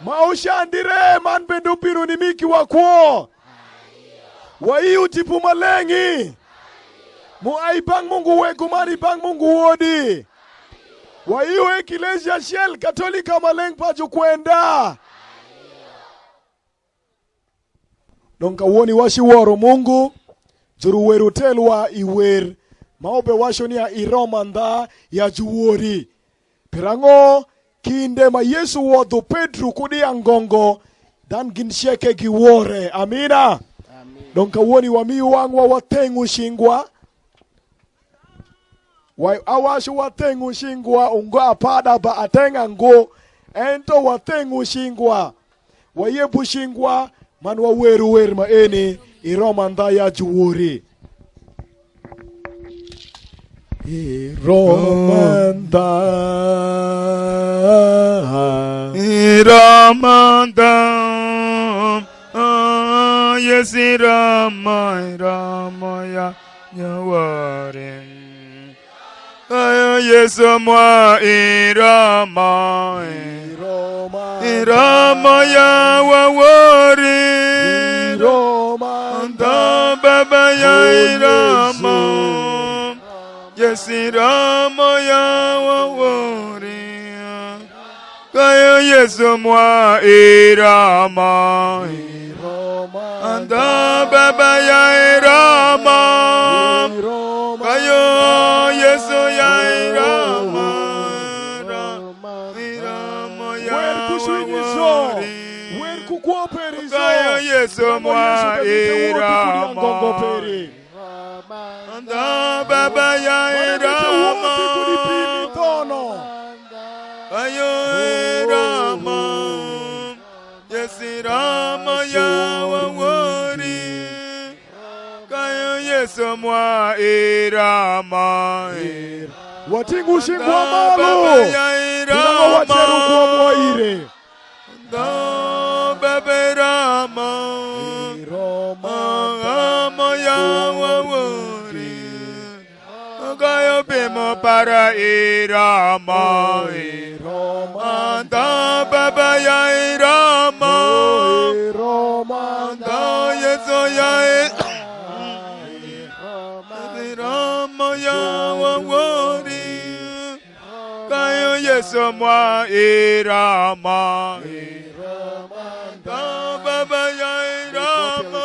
Maushandire man bendu piru ni miki wakwo. Wa iu tipu malengi. Mu aibang Mungu wegu mani bang Mungu wodi. Wa iu ekilesia shell katolika maleng paju kwenda. Donka woni washi woro Mungu. Juru weru telwa iwer. Maobe washonia iromanda ya juwori. Pirango kinde ma Yesu wodho Pedro kudi angongo. Dan ginsheke giwore. Amina. Donka woni wami wangwa watengu shingwa. Awashu watengu shingwa. Ungo apada ba atenga ngo. Ento watengu shingwa. Wayebu shingwa. Manwa weru wer ma eni. Iromanda ya juwori. Iromanda. Iramanda. Yes, Irama ya nyaware. Yes, moi Irama. Irama ya wawari. Iromanda baba ya Irama. Yes, Irama ya wawari. Kaya yes, moi Irama. Anda baba ya Irama. Kayo Yesu ya Irama. Irama ya wawari. Kayo Yesu moi Irama. Anda baba ya Irama. Kayo Irama. Yes, Irama ya wawari. Kayo Yesu moi Irama. Watingu shingwa malu. Inama wacheru kwa mwaire. Baba Irama. Irama ya wawari. Kayo bimo para Irama. Anda baba ya Irama. Anda Yesu ya Irama ya wawari. Kayo Yesu moi Irama. Anda baba ya Irama.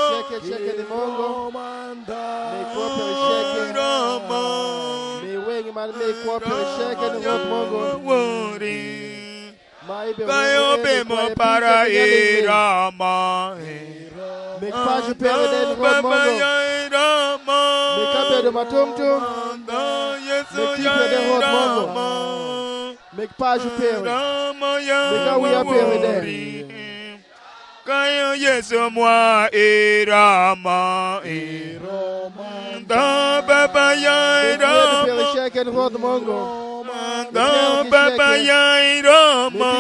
Kayo bimo para Irama. Baba ya Irama. Yesu ya Irama. Irama ya wawari. Kayo Yesu moi Irama. Da baba ya Irama. Da baba ya Irama.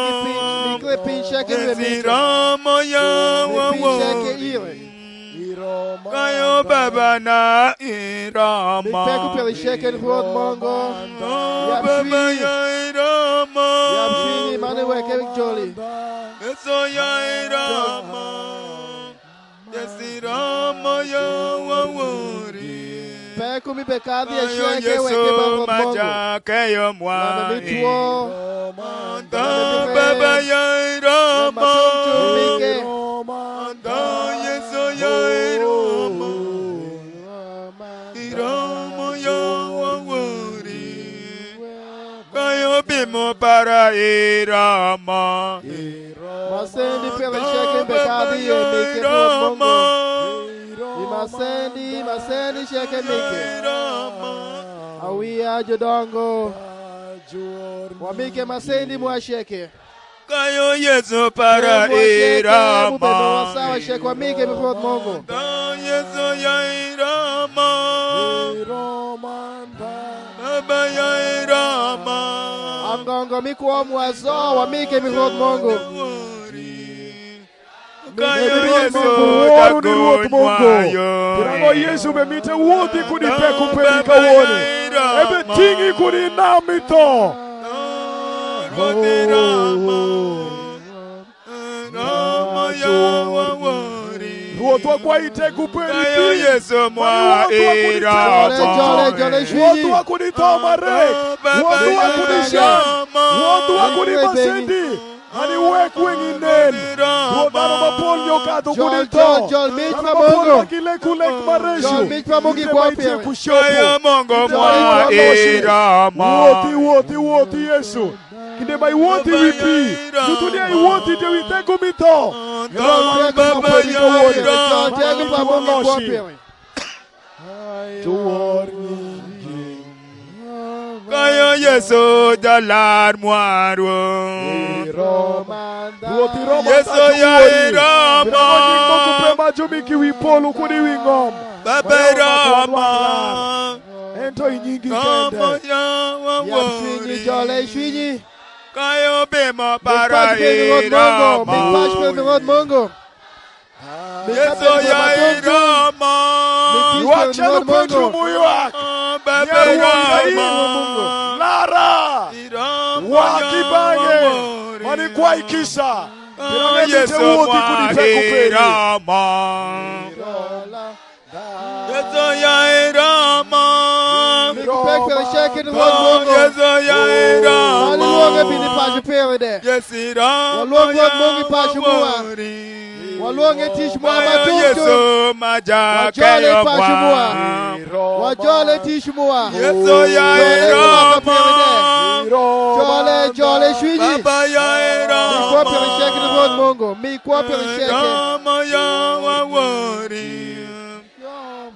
Irama ya wawari. Kayo baba na Irama. Baba ya Irama. Yesu ya Irama. Yes, Irama ya wawari. Peco mi pecado e achei que eu aqui para kayo moi. Baba ya Irama. Yesu ya Irama. Irama ya wawari. Kayo bimo para Irama. Massendi pela cheque em pecado e me Massendi cheque em Awia Jodongo. Wamike Massendi mua cheque. Kayo Yesu para Irama. Sawa cheque wamike me pronto mongo. Yesu ya Irama. Baba ya Irama. Angongo miku mwazo wamike me pronto mongo. Kayo Yesu takunwayo. Pirango Yesu bemite woti kuni peku perika woni. Ebe tingi kuni namito. Rama ya wawari. Ruotwa kwa ite kuperi. Kayo Yesu mwa Irama. Wotu wa kunitoma re. Wotu wa kunisha. Wotu wa kunimasendi. Ani wek wing inen. Rodano mapol nyokato kunito. John, meet Mamongo. John, meet Mamongi kwa pere. Kaya Mungu mwa irama. Woti Yesu. Kinde bai woti wipi. Yutunia I woti te witego mito. Baba ya irama. Kaya Yesu dalar muaro. Yesu ya irama. Baba irama. Ento inyingi Kama kende. ya wawori. Jole shwini. Kayo bema para Pash irama. Mongo. Yesu ya irama. Iwachelo Petro muiwak. Baba irama. Lara. Wakibange. Mani kwa ikisa. Yesu wa irama. Yesu ya irama. Yesu ya irama. Yesu irama. Yesu maja kayo mwa. Wajole tishmua. Yesu ya irama. Jole shwini. Baba ya irama. Mikwa perisheke ni rod mongo. Mikwa perisheke. Irama ya wawori.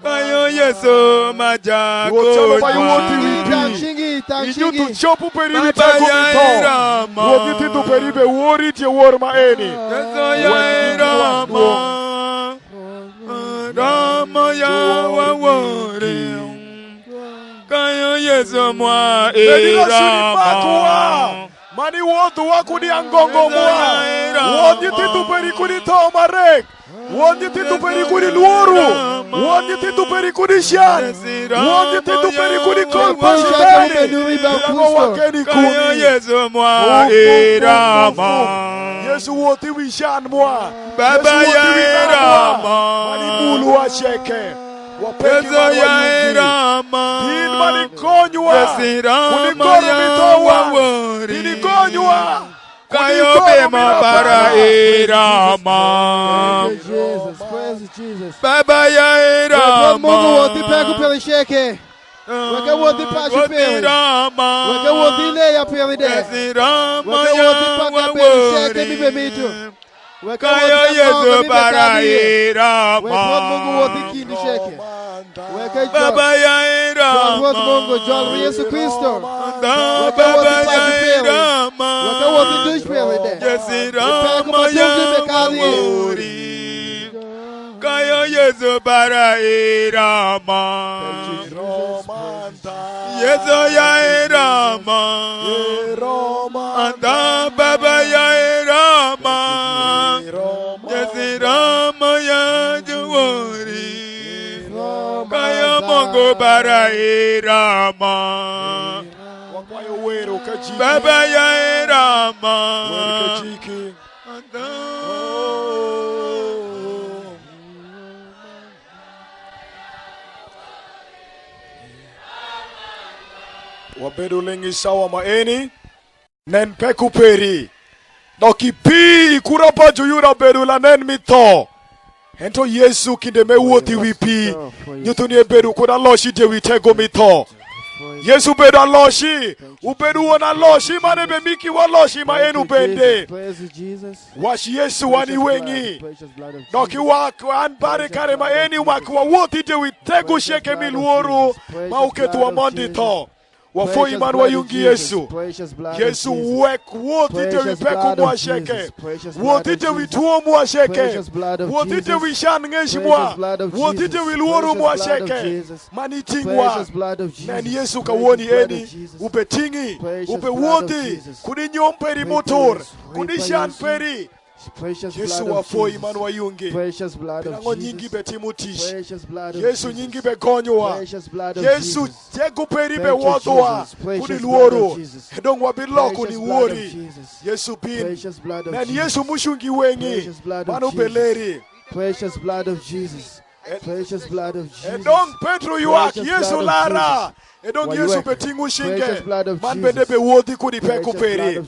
Kayo Yesu maja Tangshingi. Ijutu chopu peribi tako mito. Wotiti tu peribe wori tie worma eni. Yesu ya irama. Rama ya wawori. Kayo Yesu mwa irama. Mani wotu wakuni angongo mwa. Wotiti tu perikuni tomarek. Wotiti tu perikuni luoru. Wotiti tu perikuni shan. Wotiti tu perikuni kolpashideni. Kamo wakeni Kayo kuni. Yesu mwa irama. Yesu woti wishan mwa. Baba ya irama. Mani mulu wa sheke. Wapeki Yesu ya mwa irama. Din mani konywa. Yesu irama Kunikoro ya mitowa. wawori. Dini konywa. Kayo bema para irama. Praise Jesus. Baba ya irama. Mungu wote peko perisheke. Weke wote pashi pere. irama. Weke wote ile ya pere de. Yesu irama Weke ya wote paka perisheke mibe wawori. mitu. Weke Kayo wote Yesu mibe para kadie. irama. Weke Mungu wote kindi sheke. Weke Baba ya John wote irama. Mungu John Yesu Kristo. Baba ya irama. Weke wote dush pere de. Yesu irama ya wawori. Kayo Yesu para irama. Yesu ya irama. Anda Baba ya irama. Yesu irama ya wawori. Kayo Mungu para irama. Baba ya irama. Wabedu lengi sawa maeni. Nen peku peri. Doki pi kurapa juyura bedu la nen mito. Ento Yesu kinde me woti wipi. Nyutuni ebedu kuna loshi je witego mito. Yesu bedu aloshi. Ubedu wana loshi manebe miki wa loshi maenu bende. Washi Yesu wani wengi. Doki waku anbare kare maeni waku wa woti je witego sheke miluoru. Mauketu wa mondito. Wafo imanu wa yungi Yesu. Yesu wek wotite wipeku mwa sheke. Wotite wituo mwa sheke. Wotite wishan ngeshi mwa. Wotite wiluoru mwa sheke. Manitingwa. Nani Yesu kawoni eni. Upe tingi. Upe woti. Kudi nyomperi motor. Kudi shan peri. Yesu wafo imanu wa yungi. Pilango nyingi beti mutish. Yesu nyingi be gonywa. Yesu jego peri be wodwa. Kuni luoru. Hedong wabilo kuni wori. Yesu bin. Nani Yesu mushungi wengi. Manu beleri. Precious blood of Jesus. Precious blood of Jesus. Edong Petro yuak. Yesu lara. Edong Yesu betingu shinge. Man bende be wodi kuni peku peri.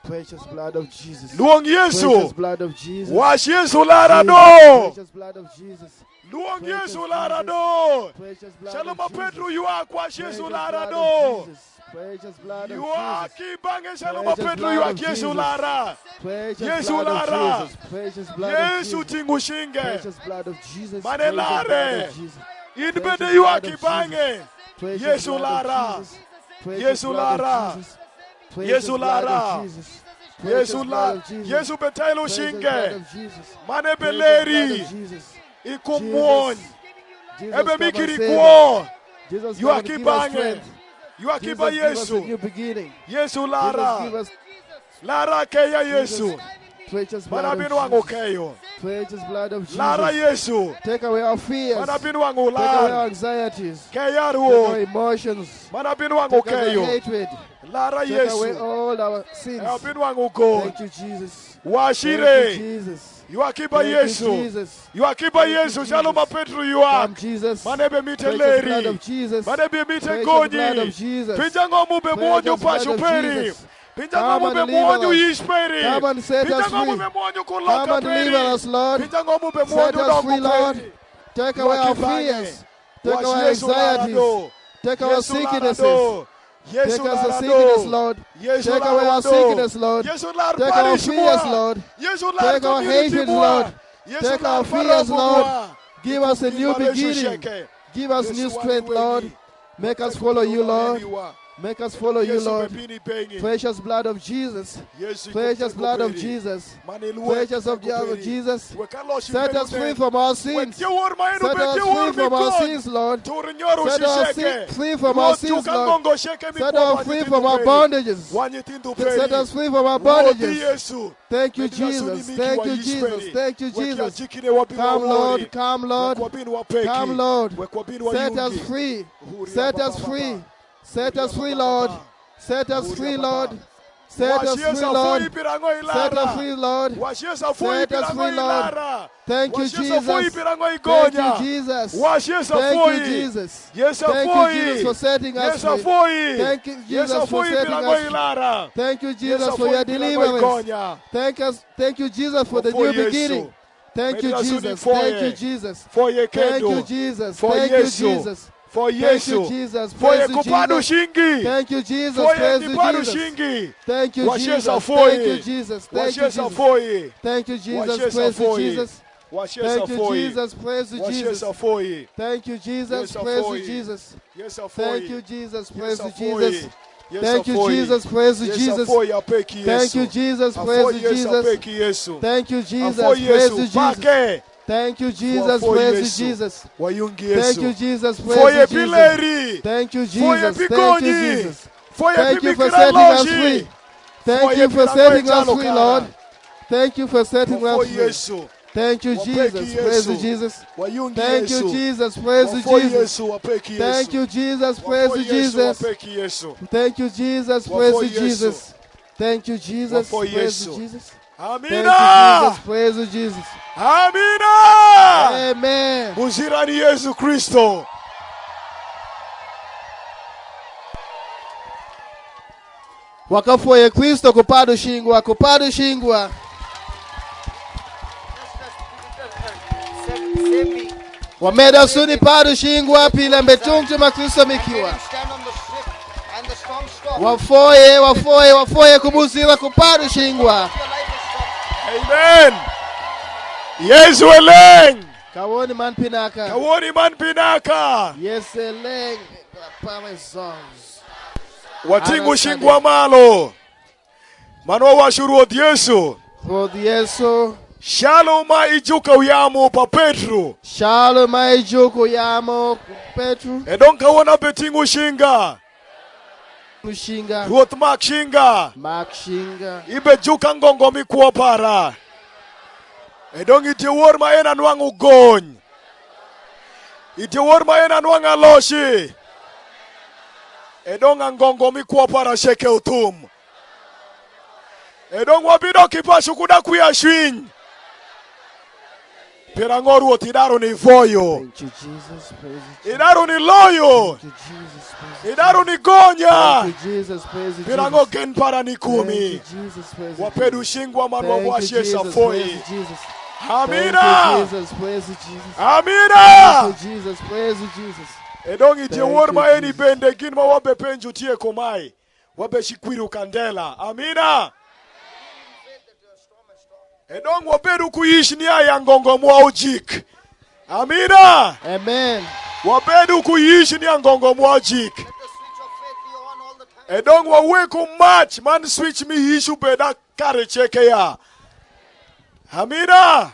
Precious blood of Jesus. Luong Yesu. Precious blood of Jesus. Wash Yesu lara do. Precious blood of Jesus. Luong Yesu lara do. Shalom Petro you are wash Yesu lara do. Precious blood of you Jesus. are kibange Shalom Petro you are Yesu lara. Yesu lara. Precious blood Yesu of Jesus. tingushinge. Precious blood of Jesus. Manelare. Inbede you are kibange. Yesu lara. Yesu lara. Yesu lara. Yesu lara. Yesu betelo shinge. Mane beleri. Ikumwon. Ebe mikiri kwa. You are kibange. You are kiba Yesu. Yesu lara. Lara keya Yesu. Manabinu wangu keyo. Lara Yesu. Take away our fears. Manabinu wangu Take away our lara. anxieties. Keya Take away ruo. emotions. Manabinu wangu Take away keyo. hatred. Lara Take away Yesu. all our sins. Manabinu wangu go. Thank you, Jesus. Thank you, Washire. Jesus. You are kiba Thank you, Yesu. Jesus. You are kiba Yesu. Jesus. Shalom Petro you are. Come, Jesus. Manebe mite Precious blood leri. of Jesus. Manebe mite Precious blood of gonyi. Jesus. Pinjango mube mwonyo Precious blood pashu of peri. Jesus. Pinjango Come mube and deliver mwonyo us. yishperi. Come and set us Pinjango free. mube mwonyo Come kuloka and deliver peri. us, Lord. Pinjango mube Set mwonyo us dongo free, Lord. peri. Take away our fears. Take away anxieties. Take our sicknesses. Take us the sickness, Lord. Take away our sickness, Lord. Take our fears, Lord. Take our hatred, Lord. Take our fears, Lord. Give us a new beginning. Give us new strength, Lord. Make us follow you, Lord. Make us follow you, Lord. Precious blood of Jesus. Precious blood of Jesus. Precious of Jesus. Set us free from our sins. Set us free from our sins, Lord. Set us free from our sins, Lord. Set us free from our bondages. Set us free from our bondages. Thank you, Jesus. Thank you, Jesus. Thank you, Jesus. Come, Lord. Come, Lord. Come, Lord. Set us free. Set us free. Set us free, Lord. Set us free, Lord. Set us free, Lord. Set us free, Lord. Set us free, Lord. Thank you, Jesus. Thank you, Jesus. Thank you, Jesus. Thank you, Jesus, for setting us free. Thank you, Jesus, for setting us free. Thank you, Jesus, for your deliverance. Thank you, Jesus, for the new beginning. Thank you, Jesus. Thank you, Jesus. Thank you, Jesus. Thank you, Jesus. For Thank you, Yesu. Jesus. For Praise you, kupadu Jesus. shingi. Thank you, Jesus. For Praise you, kupadu Jesus. shingi. Thank you, Jesus. Washesa Thank you, foi. Jesus. Thank you, Washesa Jesus. foi. Thank you, Jesus. Washesa Praise you, foi. Jesus. Washesa Thank you, foi. Jesus. Praise you, Jesus. Washesa foi. Thank you, Jesus. Yes, Praise foi. you, Jesus. Yes, Thank you, Jesus. Praise you, foi. Jesus. Yes, Thank you, foi. Jesus. Praise you, Yes, Jesus. foi, apeki Thank you, Yesu. Jesus. Foi, Praise you, yes, Jesus. apeki Yesu. Thank you, Jesus. Foi Praise Yesu. you, Jesus. Pake. Thank you, Jesus. Foi Praise you, Yesu. Jesus. Wayungi Yesu. Thank you, Jesus. Foi Praise you, Jesus. epileri. Thank you, Foi Jesus. Thank you, epigoni. Jesus. Foi Thank you for setting us free. Thank you for setting us free, Lord. Thank you for setting us Foi free. Yesu. Thank you, Jesus. Praise you, Jesus. Wayungi Thank you, Yesu. Jesus. Praise you, Foi Jesus. Yesu, apeki Yesu. Thank you, Jesus. Praise Foi you, Yesu, Jesus. apeki Yesu. Thank you, Jesus. Foi Praise you, Yesu. Jesus. Thank you, Jesus. Foi Praise you, Yesu. Jesus. Amina. Thank you, Jesus. Praise you, Jesus. Amina. Amen. Muzira ni Yesu Kristo. Wakafoye Kristo kupadu shingwa, kupadu shingwa. Wameda suni padu shingwa pila mbetungu makristo mikiwa. Wafoye kubuzira kupadu shingwa. Amen. Yesu eleng. Kawoni man pinaka. Kawoni man pinaka. Yes eleng. Pame songs. Watingu shingwa malo. Mano washuru od Yesu. Od Yesu. Shalom ijuka uyamo pa Petro. Shalom ijuka uyamo Petro. Edon kawona betingu shinga. Mushinga. Ruot mak shinga. Mak shinga. Ibe juka ngongo mikuwa para. Edong iti wor ma ena nuangu gony. Iti wor ma ena nuanga aloshi. Edong angongo mikuwa para sheke utum. Edong wabido kipashu kuda kuya shwiny. Perango ruoth idaro ni voyo. Thank you, Jesus. Praise you. Idaro ni loyo. Thank you, Jesus. Praise you. Idaro ni gonya. Thank you, Jesus. Praise you, Perango Jesus. ken para ni kumi. Thank you, Jesus. Praise you, Wapedu Jesus. shingwa marwa Thank you, washie Jesus. safoi. Praise you, Jesus. Amina. Thank you, Jesus. Praise you, Jesus. Amina. Thank you, Jesus. Praise you, Jesus. Edongi Thank jewor you, maeni Jesus. bende gin ma wabe penju tie komai. Wabe shikwiru kandela. Amina. Edong wabedu kuishi ni aya ngongo mwa ujik. Amina. Amen. Wabedu kuishi ni ngongo mwa ujik. Edong waweku match man switch mi ishu beda kare cheke ya. Amina.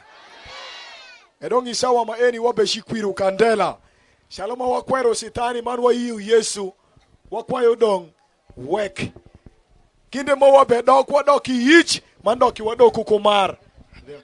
Edong isawa maeni wabe shikwiru kandela. Shaloma wakwero sitani man wa yu Yesu. Wakwayo dong wek. Kinde mo wabe dok wadoki yich man doki wadoku kumar.